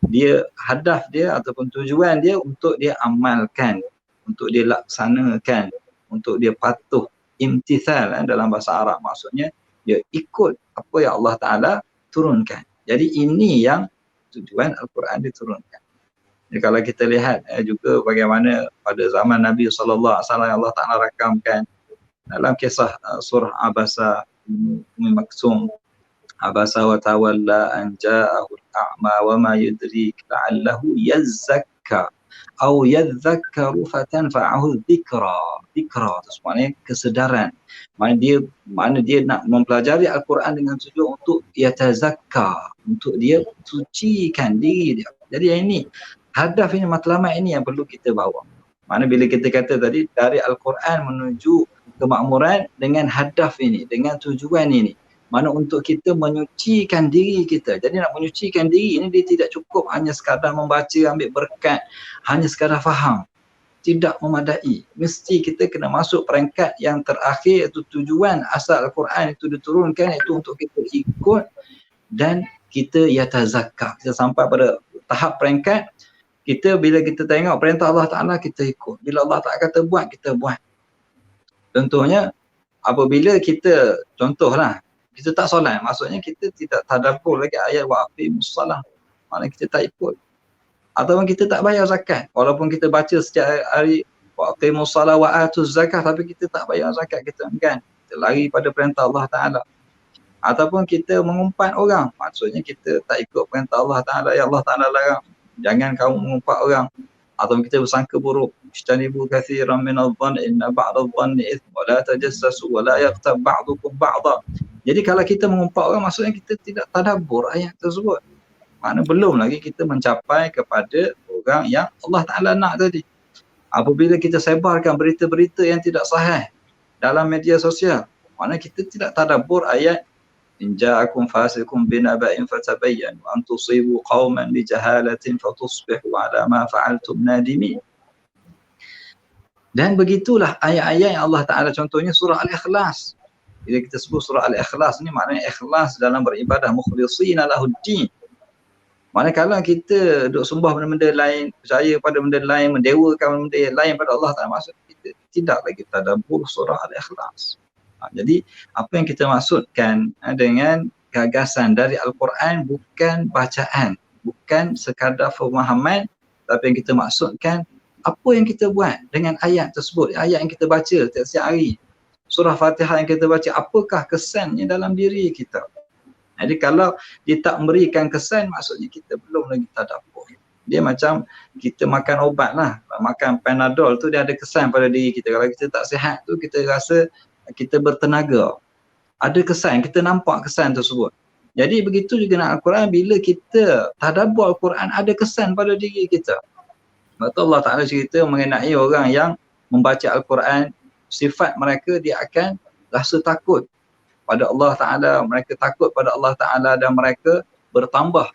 dia hadaf dia ataupun tujuan dia untuk dia amalkan, untuk dia laksanakan, untuk dia patuh, imtithal dalam bahasa Arab, maksudnya dia ikut apa yang Allah Ta'ala turunkan. Jadi ini yang tujuan Al-Quran diturunkan. Jadi kalau kita lihat juga bagaimana pada zaman Nabi SAW Allah Ta'ala rakamkan dalam kisah surah Abasa Umi Maksum, Abasa wa tawalla an ja'ahu al-a'ma wa ma yudrik la'allahu yazzakka atau yadhakkaru fatanfa'ahu dhikra. Dhikra itu maknanya kesedaran. Mana dia nak mempelajari Al-Quran dengan tujuan untuk yatazakka, untuk dia sucikan diri dia. Jadi ini hadaf ini, matlamat ini yang perlu kita bawa. Mana bila kita kata tadi dari Al-Quran menuju kemakmuran dengan hadaf ini, dengan tujuan ini. Mana untuk kita menyucikan diri kita. Jadi nak menyucikan diri ini, dia tidak cukup hanya sekadar membaca, ambil berkat, hanya sekadar faham. Tidak memadai. Mesti kita kena masuk peringkat yang terakhir, iaitu tujuan asal Al-Quran itu diturunkan, iaitu untuk kita ikut dan kita yatazakka. Kita sampai pada tahap peringkat, kita bila kita tengok perintah Allah Ta'ala, kita ikut. Bila Allah Ta'ala kata buat, kita buat. Contohnya, apabila kita, contohlah, kita tak solat, maksudnya kita tidak tadabbur lagi ayat wa aqimus salah. Maknanya kita tak ikut. Ataupun kita tak bayar zakat. Walaupun kita baca setiap hari wa aqimus salah wa atuz zakah, tapi kita tak bayar zakat, kita enggan. Kita lari pada perintah Allah Ta'ala. Ataupun kita mengumpat orang, maksudnya kita tak ikut perintah Allah Ta'ala. Ya Allah Ta'ala larang, jangan kamu mengumpat orang. Ataupun kita bersangka buruk. Ijtanibu kathiran minadh dhanni inna ba'dadh dhanni itsm wa la tajassasu wa la yaghtab ba'dukum ba'dha. Jadi kalau kita mengumpat orang, maksudnya kita tidak tadabbur ayat tersebut. Mana belum lagi kita mencapai kepada orang yang Allah Ta'ala nak tadi. Apabila kita sebarkan berita-berita yang tidak sahih dalam media sosial, mana kita tidak tadabbur ayat in ja'akum fasiqun binaba'in fatabayyanu an tusibu qauman bijahalatin fatusbihu 'ala ma fa'altum nadimin. Dan begitulah ayat-ayat yang Allah Ta'ala, contohnya surah Al-Ikhlas. Bila kita sebut surah Al-Ikhlas ni maknanya ikhlas dalam beribadah, mukhlishina lahuddin. Mana kalau kita duk sembah benda-benda lain, percaya pada benda lain, mendewakan benda lain pada Allah Ta'ala, maksud kita tidak lagi tadabbur surah Al-Ikhlas. Jadi apa yang kita maksudkan dengan gagasan dari Al-Quran bukan bacaan, bukan sekadar pemahaman, tapi yang kita maksudkan apa yang kita buat dengan ayat tersebut, ayat yang kita baca setiap hari, surah Fatihah yang kita baca, apakah kesannya dalam diri kita. Jadi kalau dia tak memberikan kesan, maksudnya kita belum lagi tadabbur. Dia macam kita makan obat lah, makan Panadol tu dia ada kesan pada diri kita. Kalau kita tak sihat tu kita rasa kita bertenaga. Ada kesan, kita nampak kesan tersebut. Jadi begitu juga dengan Al-Quran, bila kita tadabbur Al-Quran ada kesan pada diri kita. Betul Allah Ta'ala cerita mengenai orang yang membaca Al-Quran, sifat mereka dia akan rasa takut pada Allah Ta'ala, mereka takut pada Allah Ta'ala dan mereka bertambah.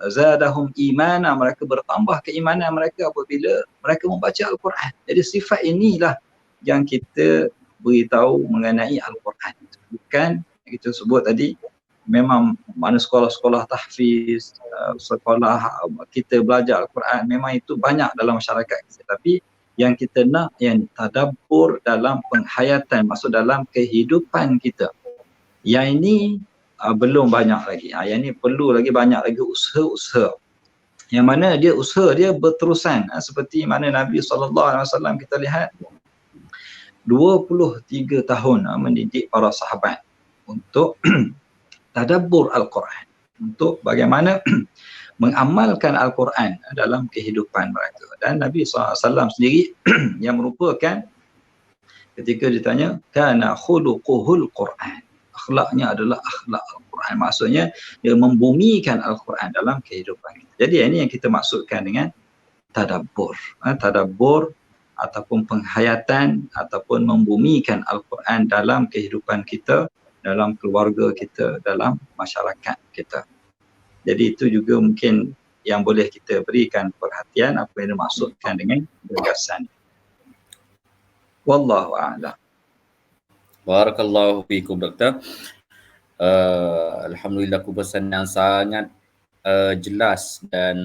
Zadahum imana, mereka bertambah keimanan mereka apabila mereka membaca Al-Quran. Jadi sifat inilah yang kita beritahu mengenai Al-Quran. Bukan kita sebut tadi, memang mana sekolah-sekolah tahfiz, sekolah kita belajar Al-Quran, memang itu banyak dalam masyarakat kita. Tapi yang kita nak yang tadabbur dalam penghayatan, maksud dalam kehidupan kita. Yang ini belum banyak lagi. Yang ini perlu lagi banyak lagi usaha-usaha. Yang mana dia usaha dia berterusan. Seperti mana Nabi SAW kita lihat 23 tahun mendidik para sahabat untuk tadabbur Al-Quran. Untuk bagaimana mengamalkan Al-Quran dalam kehidupan mereka. Dan Nabi SAW sendiri yang merupakan ketika ditanya, kana khuluquhul Quran. Akhlaknya adalah akhlak Al-Quran. Maksudnya dia membumikan Al-Quran dalam kehidupan kita. Jadi ini yang kita maksudkan dengan tadabbur. Tadabbur ataupun penghayatan ataupun membumikan Al-Quran dalam kehidupan kita, dalam keluarga kita, dalam masyarakat kita. Jadi itu juga mungkin yang boleh kita berikan perhatian apa yang dimaksudkan dengan gagasan. Wallahu a'lam. Barakallahu fiikum Doktor. Alhamdulillah kupasan yang sangat jelas dan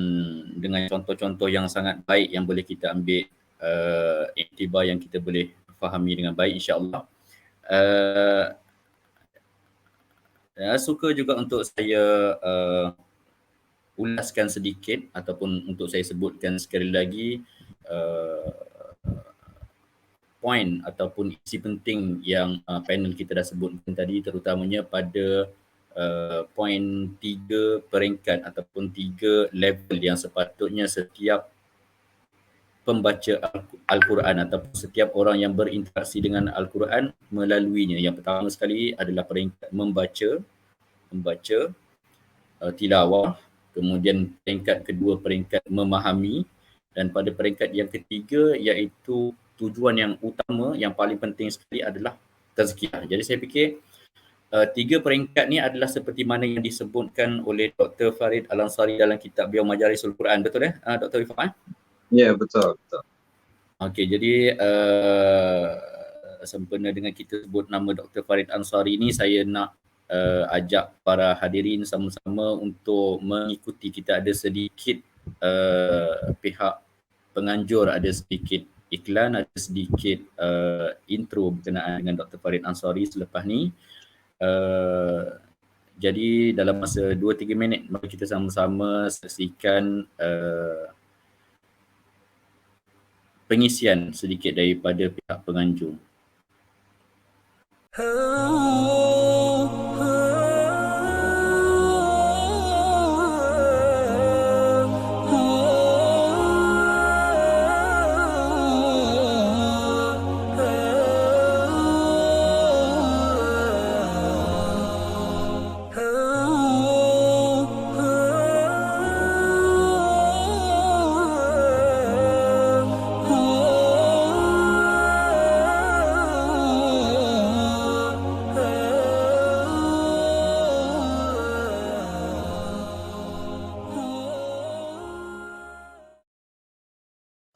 dengan contoh-contoh yang sangat baik yang boleh kita ambil iktibar yang kita boleh fahami dengan baik insya-Allah. Suka juga untuk saya ulaskan sedikit ataupun untuk saya sebutkan sekali lagi poin ataupun isi penting yang panel kita dah sebutkan tadi, terutamanya pada poin 3 peringkat ataupun 3 level yang sepatutnya setiap pembaca Al-Quran ataupun setiap orang yang berinteraksi dengan Al-Quran melaluinya. Yang pertama sekali adalah peringkat membaca tilawah, kemudian peringkat kedua peringkat memahami, dan pada peringkat yang ketiga iaitu tujuan yang utama yang paling penting sekali adalah tazkiyah. Jadi saya fikir 3 peringkat ni adalah seperti mana yang disebutkan oleh Dr. Farid Al-Ansari dalam kitab beliau Majalisul Quran, betul Dr. Ifah? Ya, betul. Okey, jadi sempena dengan kita sebut nama Dr. Farid Al-Ansari ni, saya nak ajak para hadirin sama-sama untuk mengikuti. Kita ada sedikit pihak penganjur ada sedikit iklan, ada sedikit intro berkenaan dengan Dr. Farid Ansari selepas ni. Jadi dalam masa 2-3 minit mari kita sama-sama saksikan pengisian sedikit daripada pihak penganjur.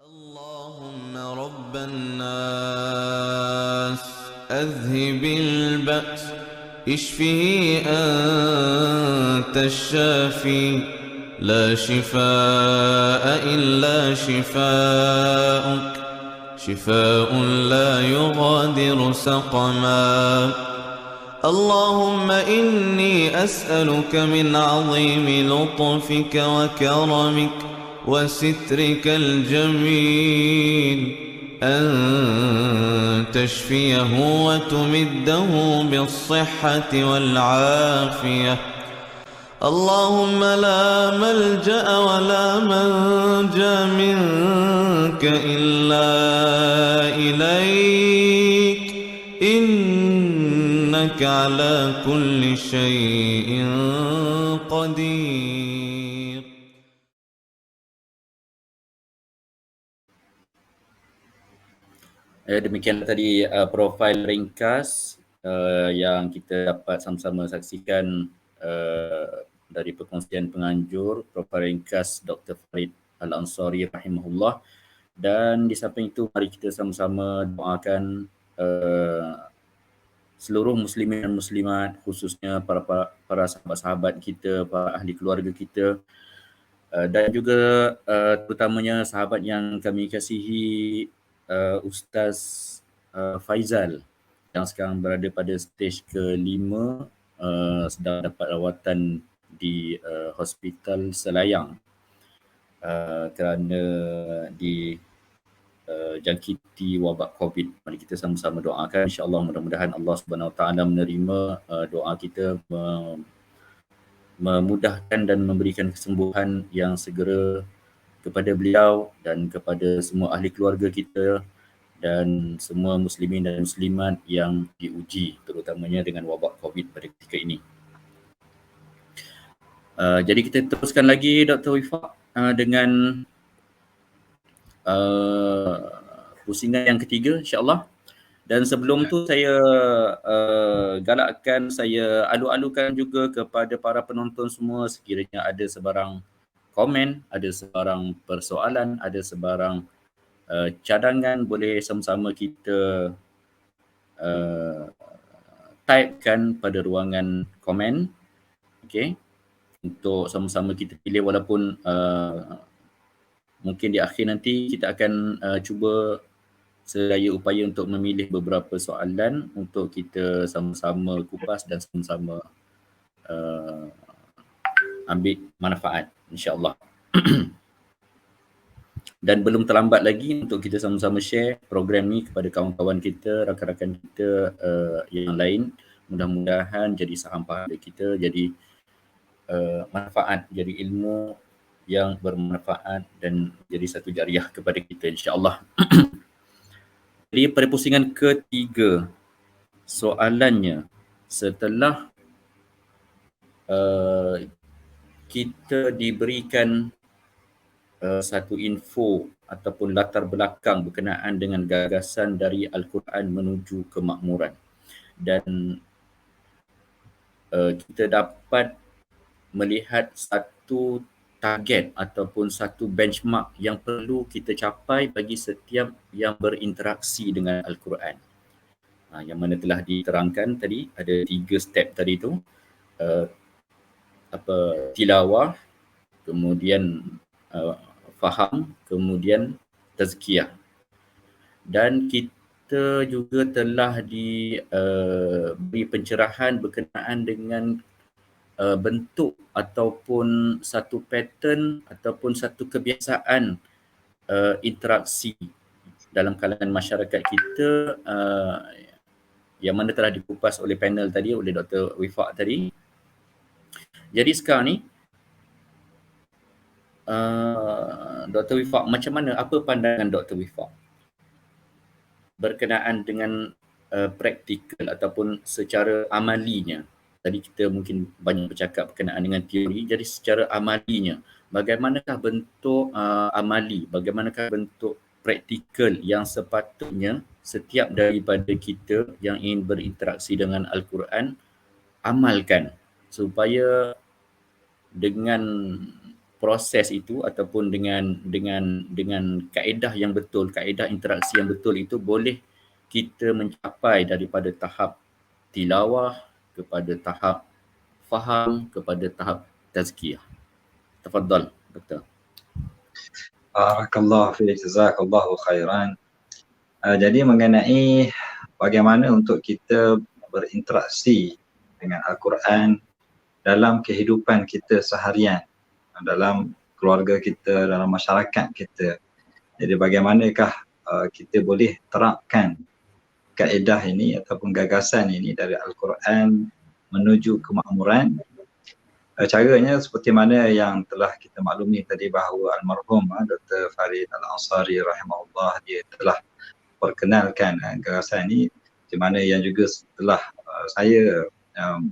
اللهم رب الناس أذهب البأس اشفه أنت الشافي لا شفاء إلا شفاءك شفاء لا يغادر سقما اللهم إني أسألك من عظيم لطفك وكرمك وسترك الجميل أن تشفيه وتمده بالصحة والعافية اللهم لا ملجأ ولا منجى منك إلا إليك إنك على كل شيء قدير. Demikianlah tadi profil ringkas yang kita dapat sama-sama saksikan dari perkongsian penganjur, profil ringkas Dr. Farid Al-Ansari rahimahullah. Dan di samping itu mari kita sama-sama doakan seluruh muslimin dan muslimat, khususnya para sahabat-sahabat kita, para ahli keluarga kita, dan juga terutamanya sahabat yang kami kasihi, Ustaz Faizal yang sekarang berada pada stage ke-5, sedang dapat rawatan di Hospital Selayang kerana dijangkiti wabak COVID. Mari kita sama-sama doakan, insya-Allah mudah-mudahan Allah Subhanahu Wa Taala menerima doa kita, memudahkan dan memberikan kesembuhan yang segera kepada beliau dan kepada semua ahli keluarga kita dan semua muslimin dan muslimat yang diuji terutamanya dengan wabak COVID pada ketika ini. Jadi kita teruskan lagi Dr. Wifaq dengan pusingan yang ketiga, insya-Allah. Dan sebelum tu saya galakkan, saya alu-alukan juga kepada para penonton semua, sekiranya ada sebarang komen, ada sebarang persoalan, ada sebarang cadangan, boleh sama-sama kita typekan pada ruangan komen, okey, untuk sama-sama kita pilih, walaupun mungkin di akhir nanti kita akan cuba sedaya upaya untuk memilih beberapa soalan untuk kita sama-sama kupas dan sama-sama ambil manfaat, insya-Allah. Dan belum terlambat lagi untuk kita sama-sama share program ni kepada kawan-kawan kita, rakan-rakan kita yang lain. Mudah-mudahan jadi saham pahala kita, jadi manfaat, jadi ilmu yang bermanfaat dan jadi satu jariah kepada kita, insya-Allah. Jadi pada pusingan ketiga, soalannya, setelah kita diberikan satu info ataupun latar belakang berkenaan dengan gagasan dari Al-Quran menuju kemakmuran, dan kita dapat melihat satu target ataupun satu benchmark yang perlu kita capai bagi setiap yang berinteraksi dengan Al-Quran. Yang mana telah diterangkan tadi, ada 3 step tadi tu. Tilawah, kemudian faham, kemudian tazkiyah. dan kita juga telah diberi pencerahan berkenaan dengan bentuk ataupun satu pattern ataupun satu kebiasaan interaksi dalam kalangan masyarakat kita yang mana telah dikupas oleh panel tadi, oleh Dr. Wifaq tadi. Jadi sekarang ni, Dr. Wifaq, macam mana, apa pandangan Dr. Wifaq berkenaan dengan praktikal ataupun secara amalinya? Tadi kita mungkin banyak bercakap berkenaan dengan teori, jadi secara amalinya, bagaimanakah bentuk amali, bagaimanakah bentuk praktikal yang sepatutnya setiap daripada kita yang ingin berinteraksi dengan Al-Quran amalkan supaya dengan proses itu ataupun dengan kaedah yang betul, kaedah interaksi yang betul itu boleh kita mencapai daripada tahap tilawah kepada tahap faham kepada tahap tazkiyah. Tafadhal, Doktor. Barakallahu fiik, jazakallahu khairan. Jadi mengenai bagaimana untuk kita berinteraksi dengan Al-Quran dalam kehidupan kita seharian, dalam keluarga kita, dalam masyarakat kita. Jadi bagaimanakah kita boleh terapkan kaedah ini ataupun gagasan ini dari Al-Quran menuju kemakmuran. Caranya seperti mana yang telah kita maklumi tadi bahawa almarhum Dr. Farid Al-Ansari rahimahullah, dia telah perkenalkan gagasan ini, di mana yang juga setelah saya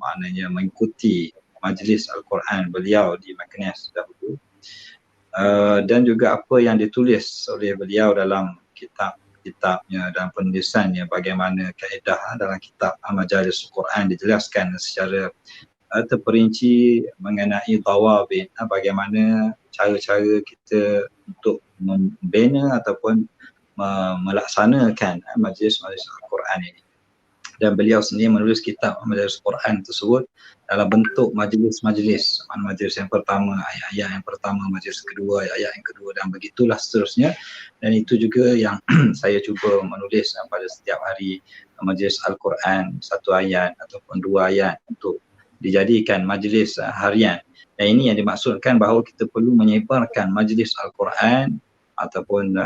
maknanya mengikuti majlis Al-Quran beliau di Meknes dahulu, dan juga apa yang ditulis oleh beliau dalam kitabnya dan penulisannya, bagaimana kaedah dalam kitab Majalis Al-Quran dijelaskan secara terperinci mengenai dawabit, bagaimana cara-cara kita untuk membina ataupun melaksanakan majlis-majlis Al-Quran ini. Dan beliau sendiri menulis kitab Majlis Al-Quran tersebut dalam bentuk majlis-majlis. Majlis yang pertama, ayat-ayat yang pertama, majlis kedua, ayat yang kedua, dan begitulah seterusnya. Dan itu juga yang saya cuba menulis pada setiap hari majlis Al-Quran, satu ayat ataupun dua ayat untuk dijadikan majlis harian. Dan ini yang dimaksudkan bahawa kita perlu menyebarkan majlis Al-Quran ataupun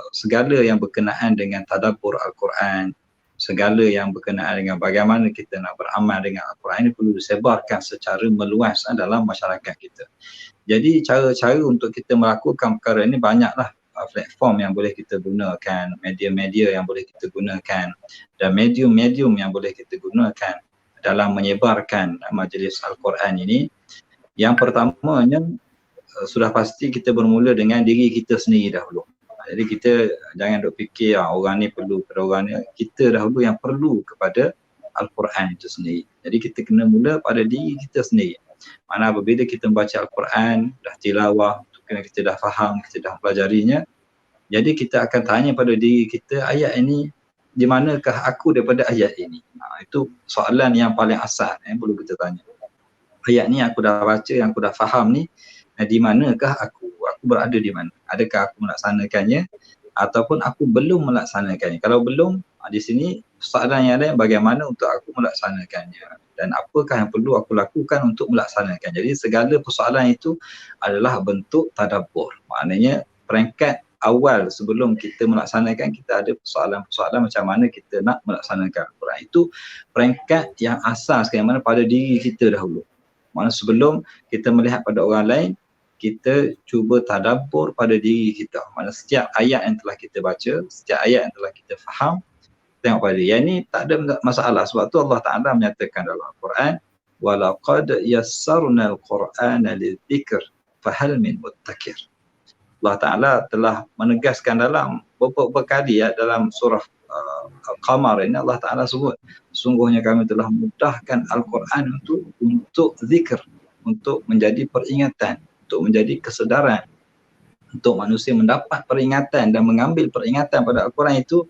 segala yang berkenaan dengan tadabbur Al-Quran, segala yang berkenaan dengan bagaimana kita nak beramal dengan Al-Quran ini perlu disebarkan secara meluas dalam masyarakat kita. Jadi cara-cara untuk kita melakukan perkara ini banyaklah. Platform yang boleh kita gunakan, media-media yang boleh kita gunakan, dan medium-medium yang boleh kita gunakan dalam menyebarkan majlis Al-Quran ini. Yang pertamanya, sudah pasti kita bermula dengan diri kita sendiri dahulu. Jadi kita jangan duk fikir orang ni perlu kepada orang ni, kita dahulu yang perlu kepada Al-Quran itu sendiri. Jadi kita kena mula pada diri kita sendiri. Mana apabila kita membaca Al-Quran, dah tilawah, kita dah faham, kita dah pelajarinya, jadi kita akan tanya pada diri kita, ayat ini di manakah aku daripada ayat ini? Itu soalan yang paling asas perlu kita tanya. Ayat ni aku dah baca, yang aku dah faham ni, di manakah aku? Aku berada di mana? Adakah aku melaksanakannya ataupun aku belum melaksanakannya? Kalau belum, di sini soalan yang lain, bagaimana untuk aku melaksanakannya? Dan apakah yang perlu aku lakukan untuk melaksanakan? Jadi segala persoalan itu adalah bentuk tadabbur. Maknanya peringkat awal sebelum kita melaksanakan, kita ada persoalan-persoalan macam mana kita nak melaksanakan Al-Quran. Itu peringkat yang asas yang mana pada diri kita dahulu. Maksudnya sebelum kita melihat pada orang lain, kita cuba tadabbur pada diri kita. Maksudnya setiap ayat yang telah kita baca, setiap ayat yang telah kita faham, tengok pada dia. Yang ini tak ada masalah. Sebab tu Allah Ta'ala menyatakan dalam Al-Quran, وَلَقَدْ يَسَّرْنَا الْقُرْآنَ لِلذِّكْرِ فَهَلْ مِنْ مُدَّكِرٍ. Allah Ta'ala telah menegaskan dalam beberapa kali dalam surah Al-Qamar ini, Allah Ta'ala sebut, sungguhnya kami telah mudahkan Al-Quran untuk zikr, untuk menjadi peringatan, untuk menjadi kesedaran, untuk manusia mendapat peringatan dan mengambil peringatan pada Al-Quran itu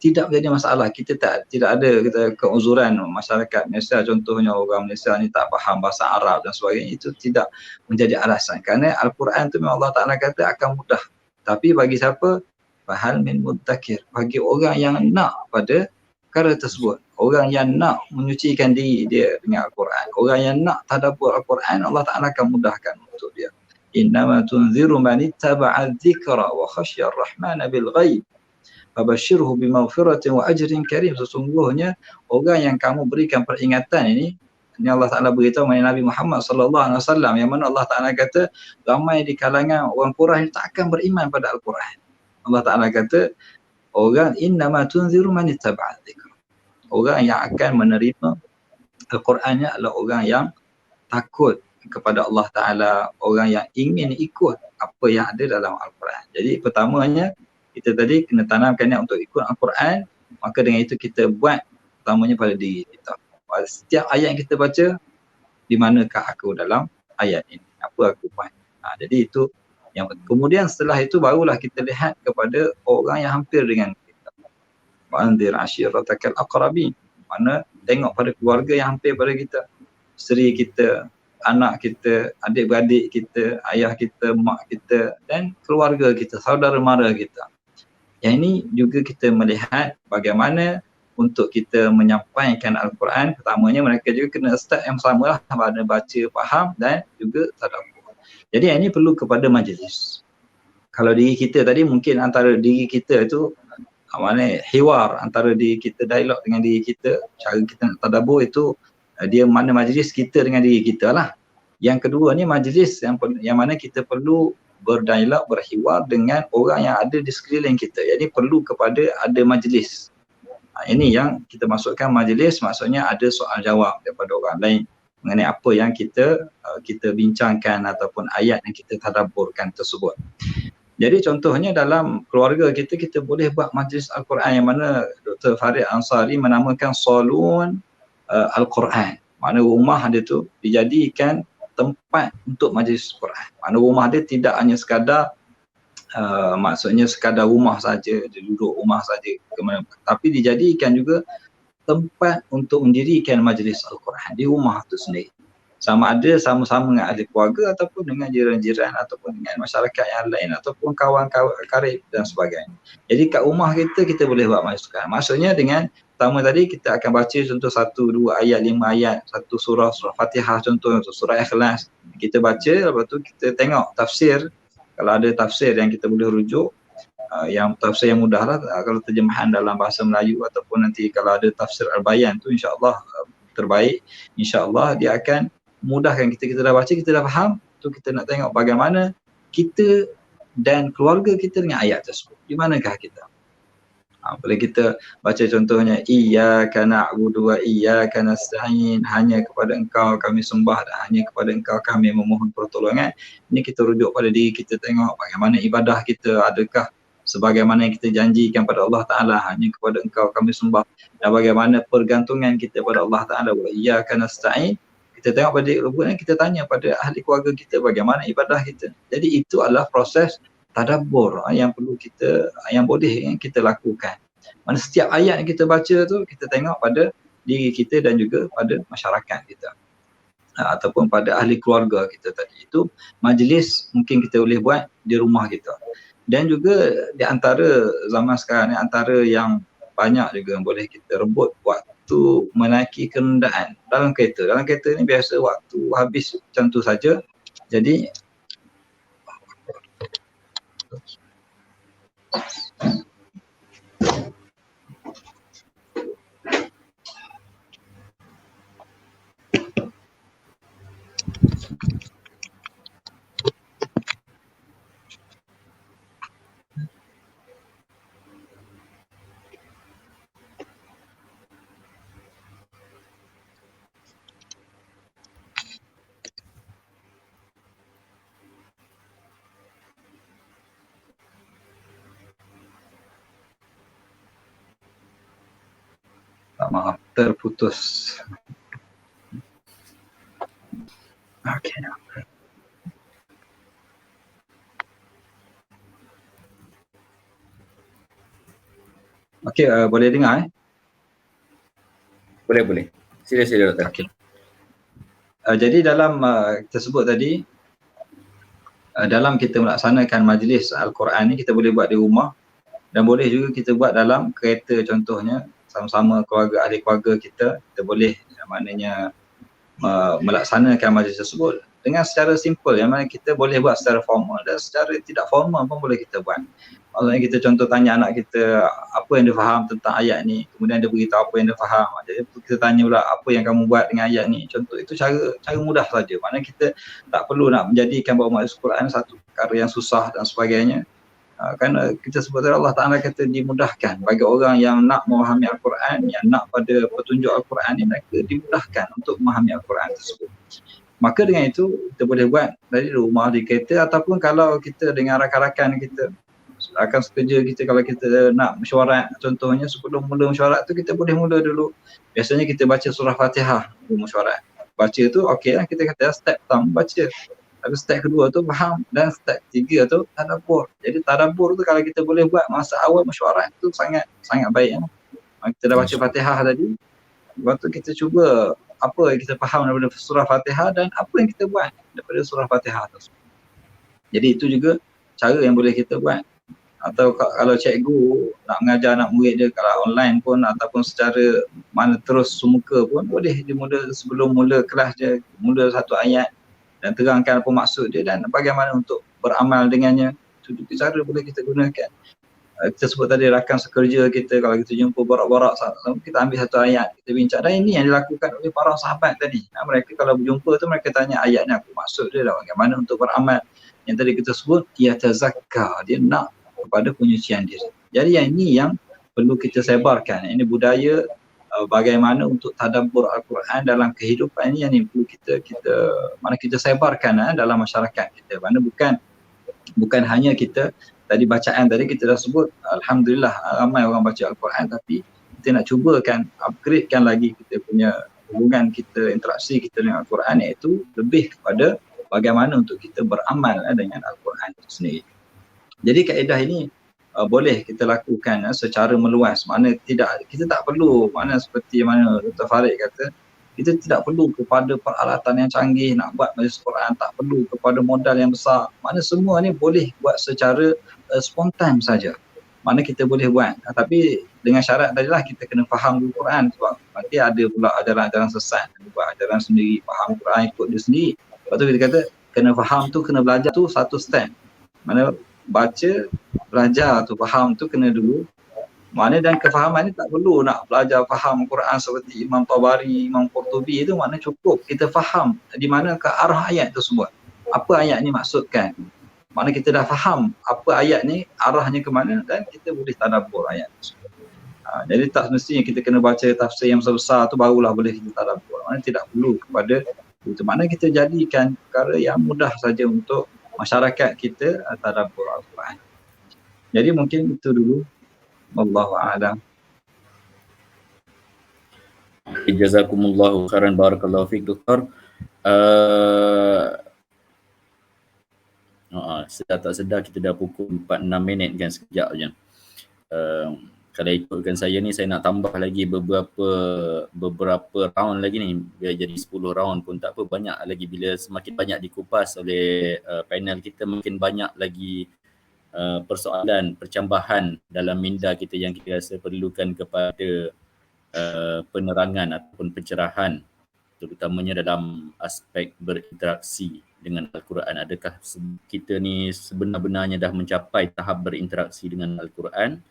tidak menjadi masalah. Kita tidak ada keuzuran masyarakat Malaysia, contohnya orang Malaysia ni tak faham bahasa Arab dan sebagainya, itu tidak menjadi alasan. Kerana Al-Quran itu memang Allah Ta'ala kata akan mudah. Tapi bagi siapa? fahal min muddakir, bagi orang yang nak pada perkara tersebut, orang yang nak menyucikan diri dia dengan Al-Quran, orang yang nak tadabbur Al-Quran, Allah Ta'ala akan mudahkan untuk dia. Innama tunziru man ittaba'a dzikra wa khasyar rahmana bil ghaib fabashshirhu bimaghfiratin wa ajrin karim. Sesungguhnya orang yang kamu berikan peringatan ini Allah Ta'ala beritahu mengenai Nabi Muhammad sallallahu alaihi wasallam, yang mana Allah Ta'ala kata ramai di kalangan orang Quraisy tak akan beriman pada Al-Quran. Allah Ta'ala kata orang innama tunziru man ittaba'a dzikra, orang yang akan menerima Al-Qurannya adalah orang yang takut kepada Allah Ta'ala, orang yang ingin ikut apa yang ada dalam Al-Quran. Jadi pertamanya kita tadi kena tanamkan niat untuk ikut Al-Quran, maka dengan itu kita buat pertamanya pada diri kita. Setiap ayat yang kita baca, di manakah aku dalam ayat ini, apa aku buat. Jadi itu yang kemudian setelah itu barulah kita lihat kepada orang yang hampir dengan kita. Wa'anzir ashiratakal aqrabin, mana tengok pada keluarga yang hampir pada kita, isteri kita, anak kita, adik-beradik kita, ayah kita, mak kita dan keluarga kita, saudara mara kita. Yang ini juga kita melihat bagaimana untuk kita menyampaikan Al-Quran. Pertamanya mereka juga kena start yang sama lah, pada baca, faham dan juga tadabbur. Jadi yang ini perlu kepada majlis. Kalau diri kita tadi mungkin antara diri kita itu mana hiwar antara diri kita, dialog dengan diri kita, cara kita nak tadabbur itu dia mana majlis kita dengan diri kita lah. Yang kedua ni majlis yang mana kita perlu berdialog, berhiwar dengan orang yang ada di sekeliling kita. Jadi perlu kepada ada majlis. Ini yang kita masukkan majlis, maksudnya ada soal jawab daripada orang lain mengenai apa yang kita bincangkan ataupun ayat yang kita tadabburkan tersebut. Jadi contohnya dalam keluarga kita, kita boleh buat majlis Al-Quran yang mana Dr. Farid Ansari menamakan Salun Al-Quran. Mana rumah dia tu dijadikan tempat untuk majlis Quran. Mana rumah dia tidak hanya sekadar maksudnya sekadar rumah saja, dia duduk rumah saja, tapi dijadikan juga tempat untuk mendirikan majlis Al-Quran di rumah itu sendiri. Sama ada sama-sama dengan ahli keluarga ataupun dengan jiran-jiran ataupun dengan masyarakat yang lain ataupun kawan-kawan karib dan sebagainya. Jadi kat rumah kita boleh buat majlis Quran. Maksudnya dengan pertama tadi kita akan baca contoh 1, 2 ayat, 5 ayat, satu surah Fatihah contoh, surah Ikhlas. Kita baca, lepas tu kita tengok tafsir. Kalau ada tafsir yang kita boleh rujuk, yang tafsir yang mudah lah, kalau terjemahan dalam bahasa Melayu ataupun nanti kalau ada tafsir Al-Bayan tu insya-Allah terbaik, insya-Allah dia akan mudahkan kita dah baca, kita dah faham, tu kita nak tengok bagaimana kita dan keluarga kita dengan ayat tersebut. Di manakah kita? Bila kita baca contohnya iyyaka na'budu wa iyyaka nasta'in, hanya kepada engkau kami sembah dan hanya kepada engkau kami memohon pertolongan. Ini kita rujuk pada diri kita, tengok bagaimana ibadah kita, adakah sebagaimana yang kita janjikan pada Allah Ta'ala, hanya kepada engkau kami sembah, dan bagaimana pergantungan kita pada Allah Ta'ala, wa iyyaka nasta'in. Kita tengok pada rubutan, kita tanya pada ahli keluarga kita bagaimana ibadah kita. Jadi itu adalah proses tadabbur yang perlu kita, yang boleh kita lakukan. Mana setiap ayat yang kita baca tu kita tengok pada diri kita dan juga pada masyarakat kita ataupun pada ahli keluarga kita tadi. Itu majlis mungkin kita boleh buat di rumah kita. Dan juga di antara zaman sekarang ni, antara yang banyak juga yang boleh kita rebut waktu menaiki kenderaan dalam kereta. Dalam kereta ni biasa waktu habis macam tu saja. Jadi maaf, terputus. Okey. Okey, boleh dengar Boleh. Sila Doktor. Okey. Jadi dalam kita sebut tadi, dalam kita melaksanakan majlis Al-Quran ni kita boleh buat di rumah. Dan boleh juga kita buat dalam kereta contohnya, sama-sama keluarga, ahli keluarga kita boleh maknanya melaksanakan majlis tersebut dengan secara simple, yang mana kita boleh buat secara formal dan secara tidak formal pun boleh kita buat. Maksudnya kita contoh tanya anak kita apa yang dia faham tentang ayat ni, kemudian dia beritahu apa yang dia faham. Jadi kita tanya pula apa yang kamu buat dengan ayat ni. Contoh itu cara mudah saja. Maknanya kita tak perlu nak menjadikan bahawa majlis Quran satu perkara yang susah dan sebagainya. Kerana kita sebut Allah Ta'ala kata dimudahkan bagi orang yang nak memahami Al-Quran, yang nak pada petunjuk Al-Quran ni, mereka dimudahkan untuk memahami Al-Quran tersebut. Maka dengan itu kita boleh buat dari rumah, di kereta, ataupun kalau kita dengan rakan-rakan kita, rakan sekerja kita, kalau kita nak mesyuarat contohnya, sebelum mula mesyuarat tu kita boleh mula dulu. Biasanya kita baca surah Fatihah sebelum mesyuarat. Baca tu okey lah, kita kata step pertama baca. Tapi step kedua tu faham, dan step ketiga tu tadabbur. Jadi tadabbur tu kalau kita boleh buat masa awal mesyuarat tu sangat baik. Kita dah baca Fatihah tadi, lepas tu kita cuba apa yang kita faham daripada surah Fatihah dan apa yang kita buat daripada surah Fatihah tersebut. Jadi itu juga cara yang boleh kita buat. Atau kalau cikgu nak mengajar anak murid dia, kalau online pun ataupun secara mana terus semuka pun boleh, dia mula sebelum mula kelas dia mula satu ayat dan terangkan apa maksud dia dan bagaimana untuk beramal dengannya. Itu juga cara boleh kita gunakan. Kita sebut tadi rakan sekerja kita, kalau kita jumpa borak-borak, kita ambil satu ayat, kita bincang. Dan ini yang dilakukan oleh para sahabat tadi. Mereka kalau berjumpa tu mereka tanya ayat ni apa maksud dia dan bagaimana untuk beramal. Yang tadi kita sebut, yatazakka, dia nak kepada penyucian diri. Jadi yang ini yang perlu kita sebarkan. Ini budaya bagaimana untuk tadabbur Al-Quran dalam kehidupan ini, yang perlu kita sebarkan dalam masyarakat kita. Mana bukan hanya kita tadi bacaan tadi kita dah sebut, alhamdulillah ramai orang baca Al-Quran, tapi kita nak cubakan upgradekan lagi kita punya hubungan kita, interaksi kita dengan Al-Quran, iaitu lebih kepada bagaimana untuk kita beramal dengan Al-Quran itu sendiri. Jadi kaedah ini boleh kita lakukan secara meluas. Mana kita tak perlu, mana seperti mana Dr. Farid kata, kita tidak perlu kepada peralatan yang canggih nak buat majlis Quran, tak perlu kepada modal yang besar. Mana semua ni boleh buat secara spontan saja. Mana kita boleh buat. Tapi dengan syarat tadilah kita kena faham dulu Quran, sebab nanti ada pula ajaran-ajaran sesat, buat ajaran sendiri, faham Quran ikut dia sendiri. Lepas tu kita kata kena faham tu, kena belajar tu satu step. Mana baca, belajar tu, faham tu kena dulu. Mana dan kefahaman ni tak perlu nak belajar faham Quran seperti Imam Tabari, Imam Qurtubi, itu mana cukup kita faham di mana ke arah ayat tersebut. Apa ayat ni maksudkan. Mana kita dah faham apa ayat ni, arahnya ke mana, dan kita boleh tadabbur ayat tersebut. Jadi tak semestinya kita kena baca tafsir yang besar tu barulah boleh kita tadabbur. Mana tidak perlu kepada itu. Mana kita jadikan perkara yang mudah saja untuk masyarakat kita tadabbur Al-Quran. Jadi mungkin itu dulu. Wallahu a'lam. Jazakumullahu khairan, barakallahu fiik Doktor. Sedar tak sedar kita dah pukul 4-6 minit kan, sekejap je. Kalau ikutkan saya ni, saya nak tambah lagi beberapa round lagi ni, biar jadi 10 round pun tak apa, banyak lagi. Bila semakin banyak dikupas oleh panel kita, makin banyak lagi persoalan, percambahan dalam minda kita yang kita rasa perlukan kepada penerangan ataupun pencerahan, terutamanya dalam aspek berinteraksi dengan Al-Quran. Adakah kita ni sebenar-benarnya dah mencapai tahap berinteraksi dengan Al-Quran,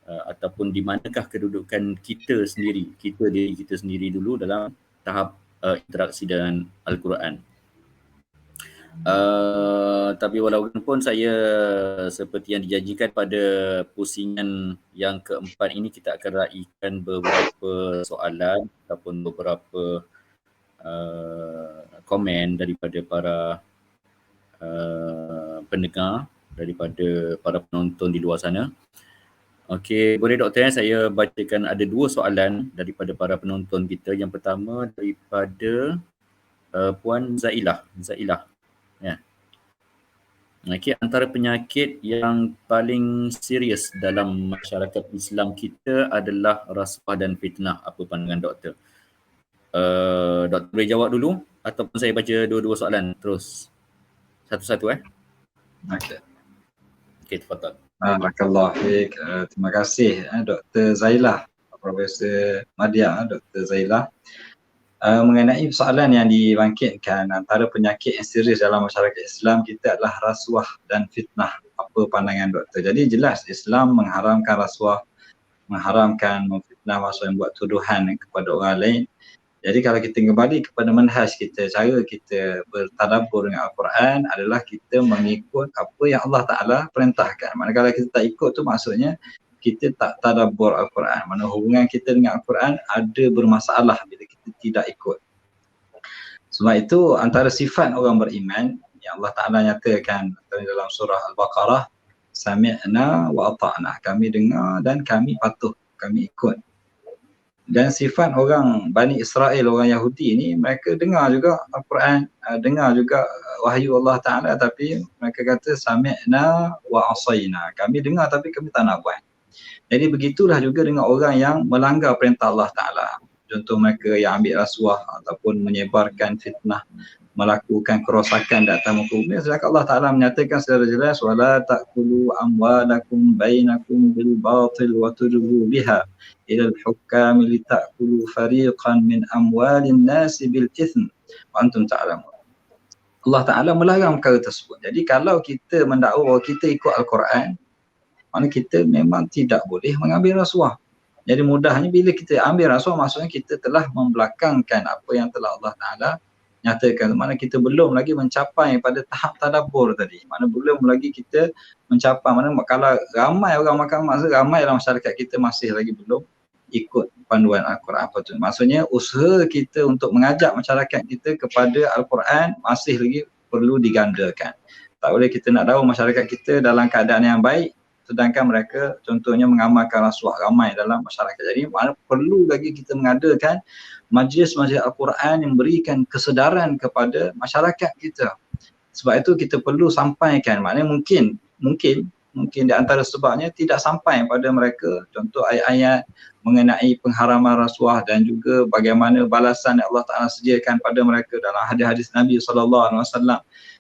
ataupun di manakah kedudukan kita sendiri, diri kita sendiri dulu dalam tahap interaksi dengan Al-Quran. Tapi walaupun saya seperti yang dijanjikan pada pusingan yang keempat ini, kita akan raikan beberapa soalan ataupun beberapa komen daripada para pendengar, daripada para penonton di luar sana. Okey, boleh Doktor, saya bacakan ada 2 soalan daripada para penonton kita. Yang pertama daripada Puan Zailah. Ya. Okey, antara penyakit yang paling serius dalam masyarakat Islam kita adalah rasuah dan fitnah. Apa pandangan Doktor? Doktor boleh jawab dulu ataupun saya baca dua-dua soalan terus satu-satu Okey. Okey, tafadhal. Barakallahu fiik. Terima kasih Dr. Zailah, Profesor Madya, Dr. Zailah. Mengenai soalan yang dibangkitkan, antara penyakit yang serius dalam masyarakat Islam kita adalah rasuah dan fitnah. Apa pandangan doktor? Jadi jelas Islam mengharamkan rasuah, mengharamkan memfitnah, maksudnya buat tuduhan kepada orang lain. Jadi kalau kita kembali kepada manhaj kita, cara kita bertadabbur dengan Al-Quran adalah kita mengikut apa yang Allah Ta'ala perintahkan. Manakala kita tak ikut tu maksudnya kita tak tadabbur Al-Quran. Mana hubungan kita dengan Al-Quran ada bermasalah bila kita tidak ikut. Sebab itu antara sifat orang beriman yang Allah Ta'ala nyatakan dalam surah Al-Baqarah, sami'na wa ata'na, kami dengar dan kami patuh, kami ikut. Dan sifat orang Bani Israel, orang Yahudi ni, mereka dengar juga Al-Quran, dengar juga wahyu Allah Ta'ala, tapi mereka kata sami'na wa asayna, kami dengar tapi kami tak nak buat. Jadi begitulah juga dengan orang yang melanggar perintah Allah Ta'ala. Contoh mereka yang ambil rasuah ataupun menyebarkan fitnah, melakukan kerosakan di atas muka bumi. Sedangkan Allah Ta'ala menyatakan secara jelas, wala ta'kulu amwalakum bainakum bil batil wa tudbu biha ila al-hukam li ta'kulu fariqan min amwalin nasi bil ithn wa antum ta'lamun. Allah Ta'ala melarang perkara tersebut. Jadi kalau kita mendakwa bahawa kita ikut Al-Quran, mana kita memang tidak boleh mengambil rasuah. Jadi mudahnya bila kita ambil rasuah, maksudnya kita telah membelakangkan apa yang telah Allah Ta'ala nyatakan. Mana kita belum lagi mencapai pada tahap tadabbur tadi. Mana belum lagi kita mencapai, mana kalau ramai orang makan, maksudnya ramai dalam masyarakat kita masih lagi belum ikut panduan Al-Quran. Maksudnya usaha kita untuk mengajak masyarakat kita kepada Al-Quran masih lagi perlu digandakan. Tak boleh kita nak tahu masyarakat kita dalam keadaan yang baik, sedangkan mereka contohnya mengamalkan rasuah ramai dalam masyarakat. Jadi mana perlu lagi kita mengadakan majlis-majlis Al-Quran yang berikan kesedaran kepada masyarakat kita. Sebab itu kita perlu sampaikan, maknanya mungkin di antara sebabnya tidak sampai pada mereka contoh ayat-ayat mengenai pengharaman rasuah dan juga bagaimana balasan yang Allah Ta'ala sediakan pada mereka dalam hadis-hadis Nabi SAW.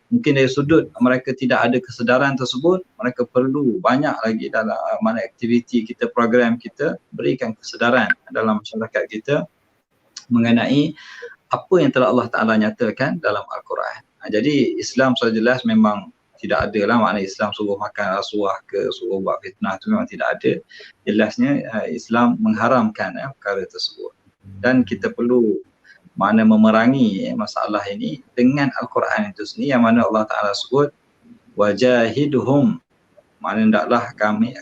Mungkin dari sudut mereka tidak ada kesedaran tersebut, mereka perlu banyak lagi dalam mana aktiviti kita, program kita, berikan kesedaran dalam masyarakat kita mengenai apa yang telah Allah Ta'ala nyatakan dalam Al-Quran. Jadi Islam secara jelas memang tidak ada lah makna Islam suruh makan rasuah ke suruh buat fitnah, tu memang tidak ada. Jelasnya Islam mengharamkan perkara tersebut. Dan kita perlu mana memerangi masalah ini dengan Al-Quran itu sendiri, yang mana Allah Ta'ala sebut wajahidhum, mana hendaklah kamu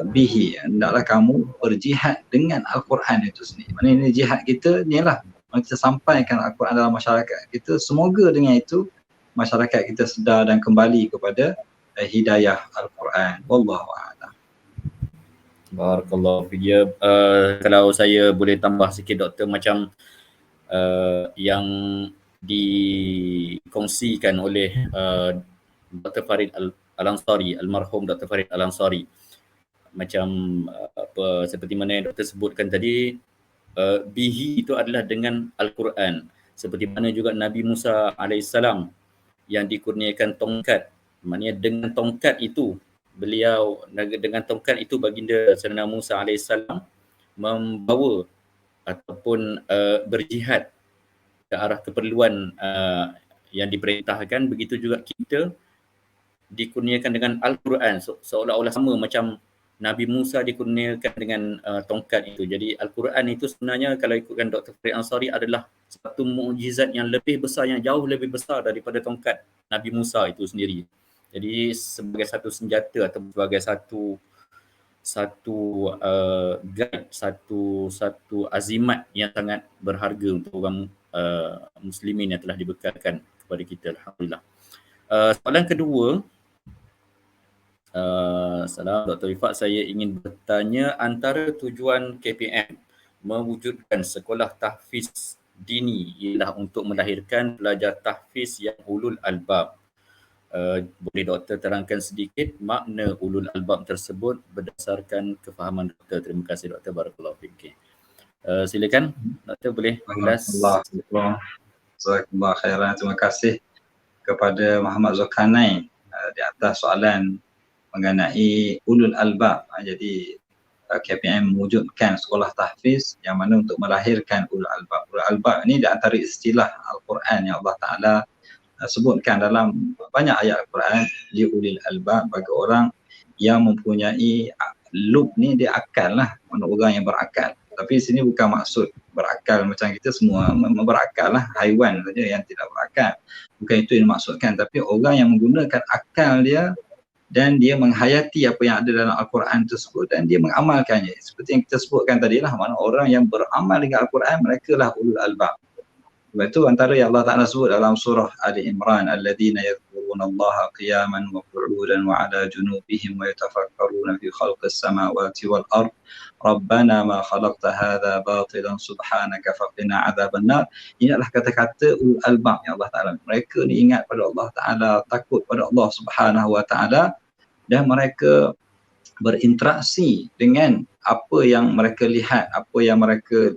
bihi, hendaklah kamu berjihad dengan Al-Quran itu sendiri. Mana ini jihad kita ni lah, kita sampaikan Al-Quran dalam masyarakat kita. Semoga dengan itu masyarakat kita sedar dan kembali kepada hidayah Al-Quran. Wallahu a'lam. Barakallahu fiik. Kalau saya boleh tambah sikit doktor, macam yang dikongsikan oleh Dr. Farid Al-Ansari, almarhum Dr. Farid Al-Ansari, macam seperti mana yang doktor sebutkan tadi, bihi itu adalah dengan Al-Quran. Seperti mana juga Nabi Musa AS yang dikurniakan tongkat, maknanya dengan tongkat itu baginda Sayyidina Musa AS membawa ataupun berjihad ke arah keperluan yang diperintahkan. Begitu juga kita dikurniakan dengan Al-Quran, seolah-olah sama macam Nabi Musa dikurniakan dengan tongkat itu. Jadi Al-Quran itu sebenarnya kalau ikutkan Dr. Farid Ansari adalah satu mukjizat yang lebih besar, yang jauh lebih besar daripada tongkat Nabi Musa itu sendiri. Jadi sebagai satu senjata atau sebagai satu guide, satu azimat yang sangat berharga untuk orang muslimin yang telah dibekalkan kepada kita, alhamdulillah. Soalan kedua, salam Dr. Rifat, saya ingin bertanya, antara tujuan KPM mewujudkan sekolah tahfiz dini ialah untuk melahirkan pelajar tahfiz yang ulul albab. Boleh doktor terangkan sedikit makna ulul albab tersebut berdasarkan kefahaman doktor? Terima kasih doktor. Barakallahu fiik. Silakan doktor, boleh ulas. Jazakallahu khairan. Terima kasih kepada Muhammad Zulkarnain di atas soalan mengenai ulul albab. Jadi KPM mewujudkan sekolah tahfiz yang mana untuk melahirkan ulul albab. Ulul albab ni di antara istilah Al-Quran yang Allah Ta'ala sebutkan dalam banyak ayat Al-Quran, li ulil albab, bagi orang yang mempunyai lub ni, dia akal lah, orang yang berakal. Tapi sini bukan maksud berakal macam kita semua berakal lah, haiwan saja yang tidak berakal. Bukan itu yang dimaksudkan, tapi orang yang menggunakan akal dia dan dia menghayati apa yang ada dalam Al-Quran tersebut dan dia mengamalkannya. Seperti yang kita sebutkan tadi lah, mana orang yang beramal dengan Al-Quran, mereka lah ulul albab. Sebab itu antara yang Allah Ta'ala sebut dalam surah Ali Imran, alladzina yadhkuruna Allaha qiyaman wa qu'udan wa ala junubihim wa yatafakkaruna fi khalqis samawati wal ard rabbana ma khalaqta hadha batilan subhanaka faqina adzaban nar. Ini adalah kata-kata ulul albab yang Allah Ta'ala. Mereka ni ingat pada Allah Ta'ala, takut pada Allah Subhanahu wa Ta'ala, dan mereka berinteraksi dengan apa yang mereka lihat, apa yang mereka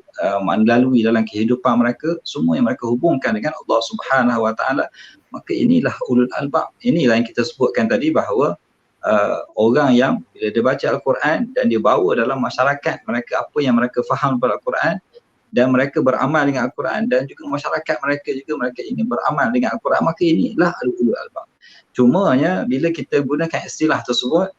lalui dalam kehidupan mereka, semua yang mereka hubungkan dengan Allah Subhanahu wa Ta'ala. Maka inilah ulul albab. Inilah yang kita sebutkan tadi, bahawa orang yang bila dia baca Al-Quran dan dia bawa dalam masyarakat mereka apa yang mereka faham pada Al-Quran, dan mereka beramal dengan Al-Quran, dan juga masyarakat mereka juga mereka ingin beramal dengan Al-Quran, maka inilah ulul albab. Cumanya bila kita gunakan istilah tersebut,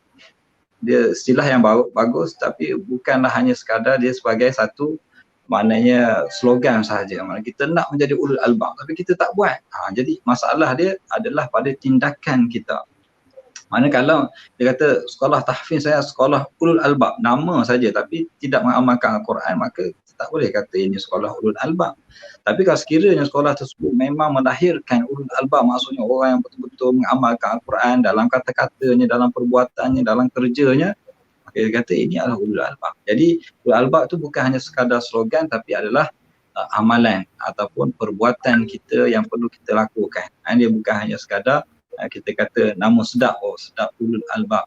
dia istilah yang bagus, tapi bukanlah hanya sekadar dia sebagai satu maknanya slogan sahaja. Maknanya kita nak menjadi ulul albab tapi kita tak buat. Jadi masalah dia adalah pada tindakan kita. Mana kalau dia kata sekolah tahfiz saya sekolah ulul albab, nama saja tapi tidak mengamalkan Al-Quran, maka kita tak boleh kata ini sekolah ulul albab. Tapi kalau sekiranya sekolah tersebut memang melahirkan ulul albab, maksudnya orang yang betul-betul mengamalkan Al-Quran dalam kata-katanya, dalam perbuatannya, dalam kerjanya, maka dia kata ini adalah ulul albab. Jadi ulul albab tu bukan hanya sekadar slogan, tapi adalah amalan ataupun perbuatan kita yang perlu kita lakukan. Dia bukan hanya sekadar kita kata nama sedap, oh sedap ulul albab,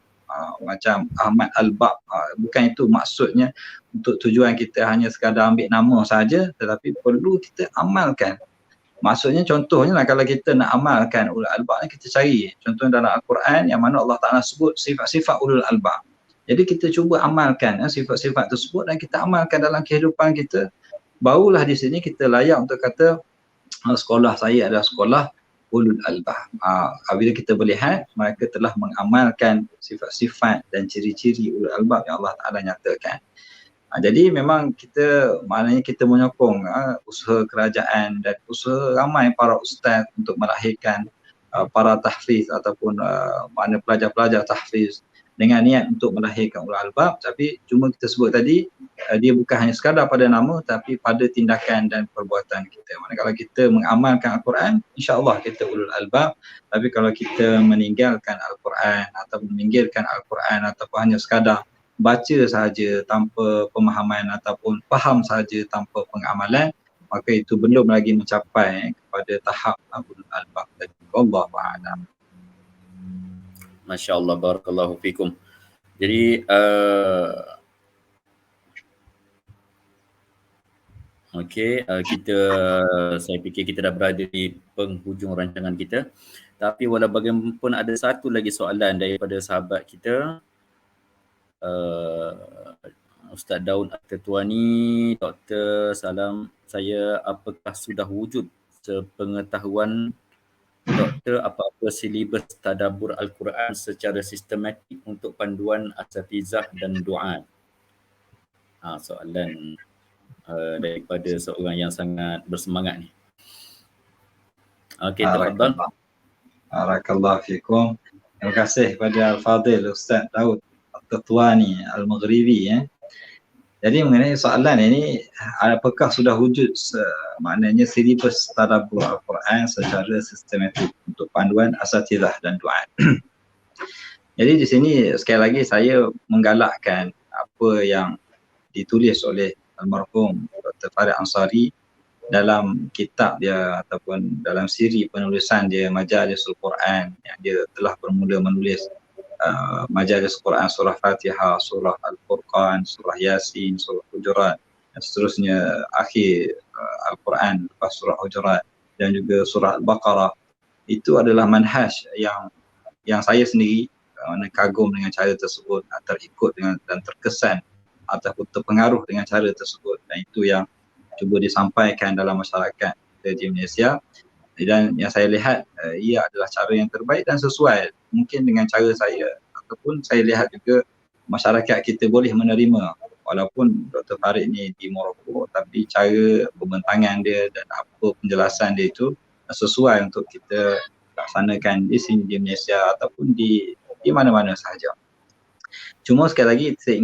macam Ahmad Albab, bukan itu maksudnya. Untuk tujuan kita hanya sekadar ambil nama saja, tetapi perlu kita amalkan. Maksudnya contohnya lah, kalau kita nak amalkan ulul albab ni, kita cari contohnya dalam Al-Quran yang mana Allah Ta'ala sebut sifat-sifat ulul albab. Jadi kita cuba amalkan sifat-sifat tersebut dan kita amalkan dalam kehidupan kita, barulah di sini kita layak untuk kata sekolah saya adalah sekolah ulul albab. Bila kita melihat mereka telah mengamalkan sifat-sifat dan ciri-ciri ulul albab yang Allah Ta'ala nyatakan. Jadi memang kita, maknanya kita menyokong usaha kerajaan dan usaha ramai para ustaz untuk melahirkan para tahfiz ataupun mana pelajar-pelajar tahfiz dengan niat untuk melahirkan ulul albab. Tapi cuma kita sebut tadi, dia bukan hanya sekadar pada nama, tapi pada tindakan dan perbuatan kita. Mana kalau kita mengamalkan Al-Quran, insya-Allah kita ulul albab. Tapi kalau kita meninggalkan Al-Quran atau meninggalkan Al-Quran ataupun hanya sekadar baca sahaja tanpa pemahaman ataupun faham sahaja tanpa pengamalan, maka itu belum lagi mencapai kepada tahap ulul albab tadi. Wallahu a'lam. Masya-Allah, barakallahu fikum. Jadi saya fikir kita dah berada di penghujung rancangan kita. Tapi walau bagaimanapun ada satu lagi soalan daripada sahabat kita, Ustaz Daud At-Tetuani. Doktor, salam saya, apakah sudah wujud sepengetahuan Doktor apa-apa silibus tadabbur Al-Quran secara sistematik untuk panduan asatizah dan du'a? Soalan daripada seorang yang sangat bersemangat ni. Okey, tafadhal. Barakallahu fikum. Terima kasih kepada Al-Fadil Ustaz Daud At-Tetuani Al-Maghribi. Jadi mengenai soalan ini, apakah sudah wujud maknanya silibus tadabbur Al-Quran secara sistematik untuk panduan asatizah dan du'a? Jadi di sini sekali lagi saya menggalakkan apa yang ditulis oleh almarhum Dr. Farid Ansari dalam kitab dia ataupun dalam siri penulisan dia Majalisul Quran, yang dia telah bermula menulis Majalis Quran, surah Fatihah, surah Al-Furqan, surah Yasin, surah Hujurat, dan seterusnya akhir Al-Quran lepas surah Hujurat dan juga surah Al-Baqarah. Itu adalah manhaj yang saya sendiri mana kagum dengan cara tersebut, terikut dengan dan terkesan ataupun terpengaruh dengan cara tersebut, dan itu yang cuba disampaikan dalam masyarakat kita di Malaysia. Dan yang saya lihat ia adalah cara yang terbaik dan sesuai mungkin dengan cara saya, ataupun saya lihat juga masyarakat kita boleh menerima, walaupun Dr. Farid ni di Morocco, tapi cara pembentangan dia dan apa penjelasan dia itu sesuai untuk kita laksanakan di sini di Malaysia ataupun di mana-mana sahaja. Cuma sekali lagi saya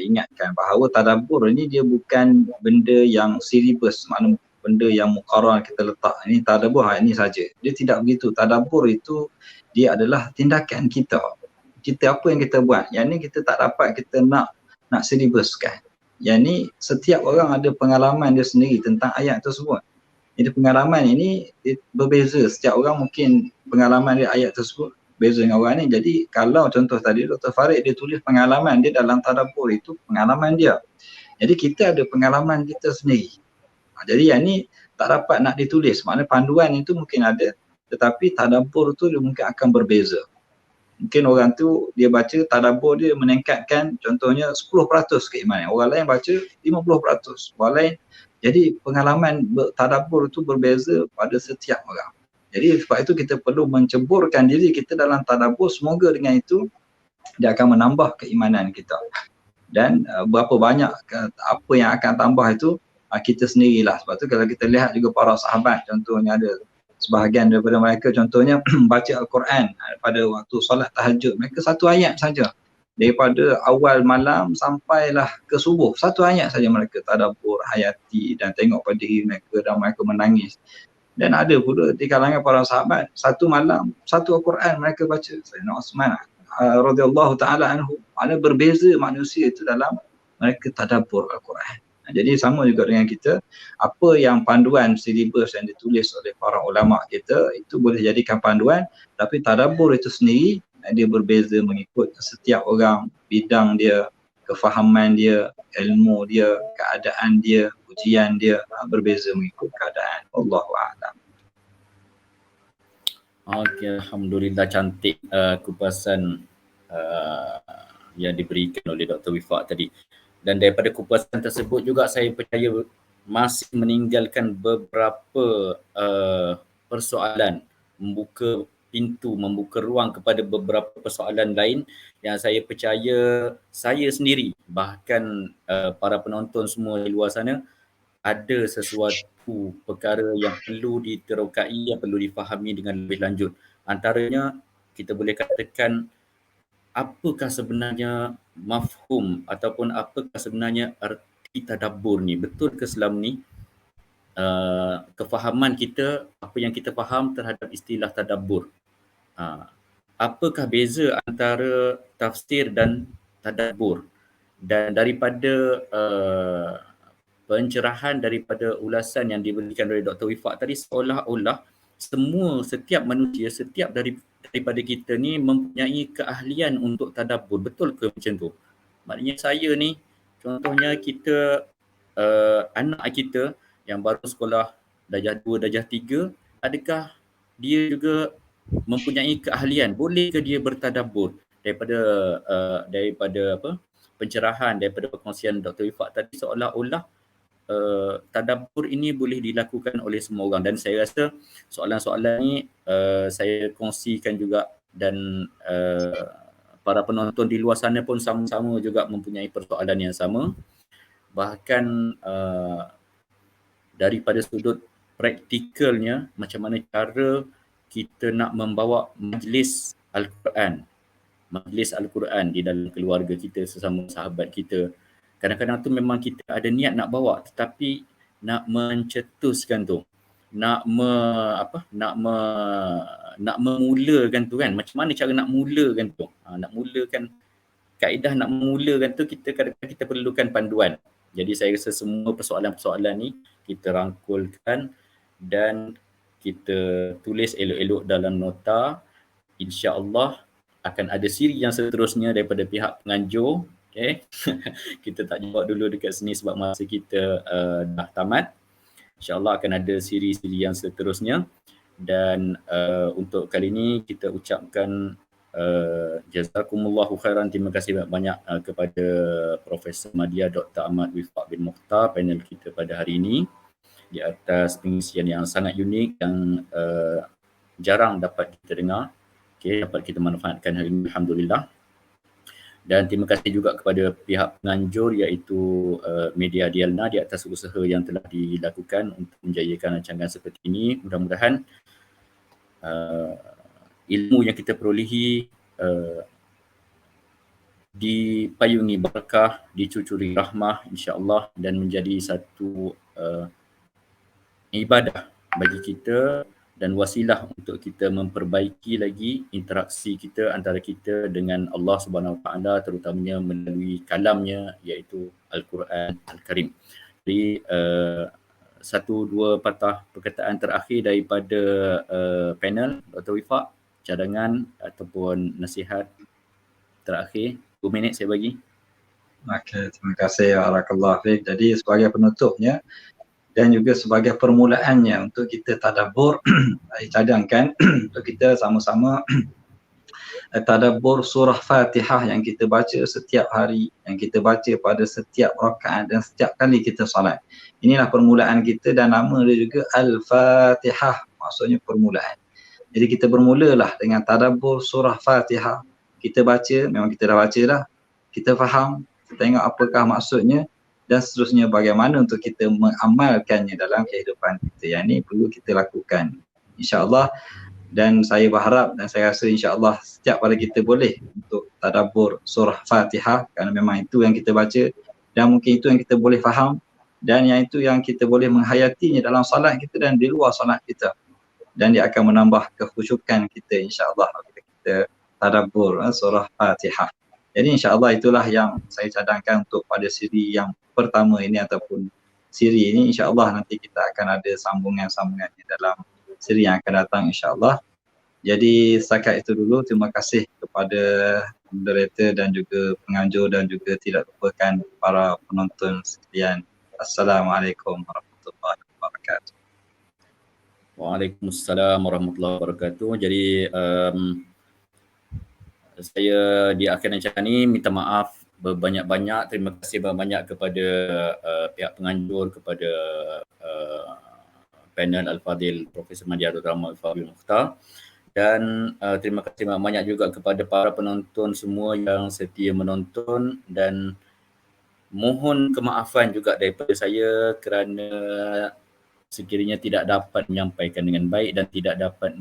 ingatkan bahawa tadabbur ini dia bukan benda yang silibus, maknanya benda yang muqarrar kita letak ini tadabbur ini saja. Dia tidak begitu. Tadabbur itu dia adalah tindakan kita. Kita apa yang kita buat. Yang ni kita tak dapat kita nak silibuskan. Yang ni setiap orang ada pengalaman dia sendiri tentang ayat tersebut. Jadi pengalaman ini berbeza. Setiap orang mungkin pengalaman dia ayat tersebut beza dengan orang ni. Jadi kalau contoh tadi Dr. Farid dia tulis pengalaman dia dalam tadabbur, itu pengalaman dia. Jadi kita ada pengalaman kita sendiri. Jadi yang ni tak dapat nak ditulis. Maknanya panduan itu mungkin ada, tetapi tadabbur tu dia mungkin akan berbeza. Mungkin orang tu dia baca tadabbur dia meningkatkan contohnya 10% keimanan. Orang lain baca 50%. Orang lain. Jadi pengalaman tadabbur itu berbeza pada setiap orang. Jadi sebab itu kita perlu menceburkan diri kita dalam tadabbur, semoga dengan itu dia akan menambah keimanan kita. Dan berapa banyak apa yang akan tambah itu kita sendirilah. Sebab tu kalau kita lihat juga para sahabat, contohnya ada sebahagian daripada mereka contohnya baca Al-Quran pada waktu solat tahajud, mereka satu ayat saja. Daripada awal malam sampailah ke subuh, satu ayat saja mereka tadabbur, hayati dan tengok pada diri mereka dan mereka menangis. Dan ada pula di kalangan para sahabat, satu malam, satu Al-Quran mereka baca. Sayyidina Uthman radhiyallahu ta'ala anhu, mana berbeza manusia itu dalam mereka tadabbur Al-Quran. Jadi sama juga dengan kita, apa yang panduan silibus yang ditulis oleh para ulama kita, itu boleh jadikan panduan, tapi tadabbur itu sendiri, dia berbeza mengikut setiap orang, bidang dia, kefahaman dia, ilmu dia, keadaan dia, ujian dia, berbeza mengikut keadaan. Allahu a'lam. Okey, alhamdulillah cantik kupasan yang diberikan oleh Dr. Wifaq tadi. Dan daripada kupasan tersebut juga saya percaya masih meninggalkan beberapa persoalan, membuka pintu, membuka ruang kepada beberapa persoalan lain yang saya percaya saya sendiri, bahkan para penonton semua di luar sana, ada sesuatu perkara yang perlu diterokai, yang perlu difahami dengan lebih lanjut. Antaranya kita boleh katakan apakah sebenarnya mafhum ataupun apakah sebenarnya arti tadabbur ni. Betul ke selama ni kefahaman kita, apa yang kita faham terhadap istilah tadabbur? Apakah beza antara tafsir dan tadabbur? Dan daripada pencerahan daripada ulasan yang diberikan oleh Dr. Wifaq tadi, seolah-olah setiap manusia, setiap daripada kita ni mempunyai keahlian untuk tadabbur. Betul ke macam tu? Maknanya saya ni, contohnya kita, anak kita yang baru sekolah darjah 2, darjah 3, adakah dia juga mempunyai keahlian? Boleh ke dia bertadabbur? Daripada pencerahan, daripada perkongsian Dr. Wifaq tadi, seolah-olah tadabbur ini boleh dilakukan oleh semua orang. Dan saya rasa soalan-soalan ni saya kongsikan juga, dan para penonton di luar sana pun sama-sama juga mempunyai persoalan yang sama. Bahkan daripada sudut praktikalnya, macam mana cara kita nak membawa majlis Al-Quran di dalam keluarga kita, sesama sahabat kita. Kadang-kadang tu memang kita ada niat nak bawa, tetapi nak mencetuskan tu, nak memulakan tu kan. Macam mana cara nak mulakan tu? Nak mulakan, kaedah nak memulakan tu, kadang-kadang kita perlukan panduan. Jadi saya rasa semua persoalan-persoalan ni kita rangkulkan dan kita tulis elok-elok dalam nota. InsyaAllah akan ada siri yang seterusnya daripada pihak penganjur. Okay. Kita tak jawab dulu dekat sini sebab masa kita dah tamat. InsyaAllah akan ada siri-siri yang seterusnya. Dan untuk kali ini kita ucapkan Jazakumullahu khairan. Terima kasih banyak kepada Profesor Madya Dr. Ahmad Wifaq bin Mukhtar, panel kita pada hari ini, di atas pengisian yang sangat unik yang jarang dapat kita dengar. Dapat kita manfaatkan hari ini, alhamdulillah. Dan terima kasih juga kepada pihak penganjur iaitu Media Dialna di atas usaha yang telah dilakukan untuk menjayakan rancangan seperti ini. Mudah-mudahan ilmu yang kita perolehi dipayungi barakah, dicucuri rahmah insya-Allah, dan menjadi satu ibadah bagi kita dan wasilah untuk kita memperbaiki lagi interaksi kita antara kita dengan Allah Subhanahu Wa Taala, terutamanya melalui kalamnya iaitu Al-Quran Al-Karim. Jadi satu dua patah perkataan terakhir daripada panel Dr. Wifaq, cadangan ataupun nasihat terakhir. 2 minit saya bagi. Okey, terima kasih barakallahu fiik. Jadi sebagai penutupnya dan juga sebagai permulaannya untuk kita tadabbur, saya cadangkan untuk kita sama-sama tadabbur surah Fatihah yang kita baca setiap hari, yang kita baca pada setiap rakaat dan setiap kali kita solat. Inilah permulaan kita dan nama dia juga Al-Fatihah, maksudnya permulaan. Jadi kita bermulalah dengan tadabbur surah Fatihah. Kita baca, memang kita dah baca dah. Kita faham, kita tengok apakah maksudnya dan seterusnya bagaimana untuk kita mengamalkannya dalam kehidupan kita. Yang ini perlu kita lakukan, insya-Allah. Dan saya berharap dan saya rasa insya-Allah setiap pada kita boleh untuk tadabbur surah Fatihah, kerana memang itu yang kita baca dan mungkin itu yang kita boleh faham dan yang itu yang kita boleh menghayatinya dalam solat kita dan di luar solat kita. Dan dia akan menambah kekhusyukan kita insya-Allah bila kita tadabbur surah Fatihah. Jadi insya-Allah itulah yang saya cadangkan untuk pada siri yang pertama ini ataupun siri ini. Insya-Allah nanti kita akan ada sambungan-sambungannya dalam siri yang akan datang insya-Allah. Jadi setakat itu dulu. Terima kasih kepada moderator dan juga penganjur dan juga tidak lupakan para penonton sekalian. Assalamualaikum warahmatullahi wabarakatuh. Waalaikumsalam warahmatullahi wabarakatuh. Jadi saya di akhir rancangan ini minta maaf berbanyak-banyak. Terima kasih banyak kepada pihak penganjur, kepada panel Al-Fadil Profesor Madya Dr. Ahmad Wifaq bin Mukhtar, dan terima kasih banyak juga kepada para penonton semua yang setia menonton, dan mohon kemaafan juga daripada saya kerana sekiranya tidak dapat menyampaikan dengan baik dan tidak dapat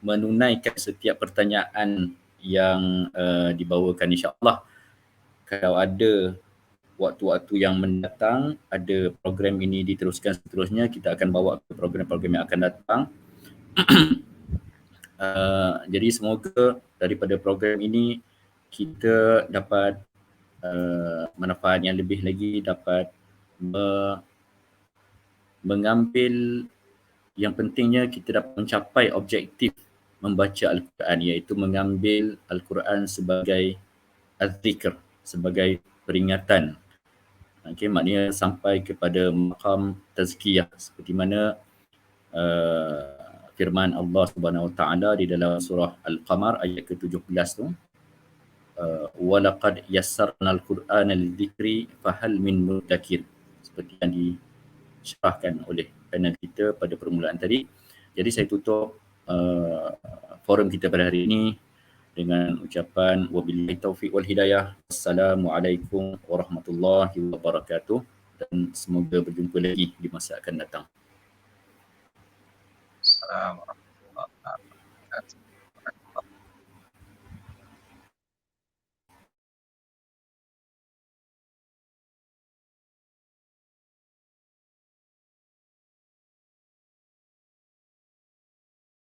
menunaikan setiap pertanyaan yang dibawakan. InsyaAllah kalau ada waktu-waktu yang mendatang, ada program ini diteruskan seterusnya, kita akan bawa ke program-program yang akan datang. Jadi semoga daripada program ini kita dapat manfaat yang lebih lagi, dapat mengambil, yang pentingnya kita dapat mencapai objektif membaca Al-Quran, iaitu mengambil Al-Quran sebagai az-zikr, sebagai peringatan. Okay, maknanya sampai kepada maqam tazkiyah, seperti mana firman Allah Subhanahu Wa Taala di dalam surah Al-Qamar ayat ke-17 tu, walaqad yassarna al-Qur'ana lidzikri fahal min mudzakir, seperti yang disyarahkan oleh panel kita pada permulaan tadi. Jadi saya tutup forum kita pada hari ini dengan ucapan wabillahi taufiq wal hidayah. Assalamualaikum warahmatullahi wabarakatuh, dan semoga berjumpa lagi di masa akan datang. Assalamualaikum warahmatullahi wabarakatuh.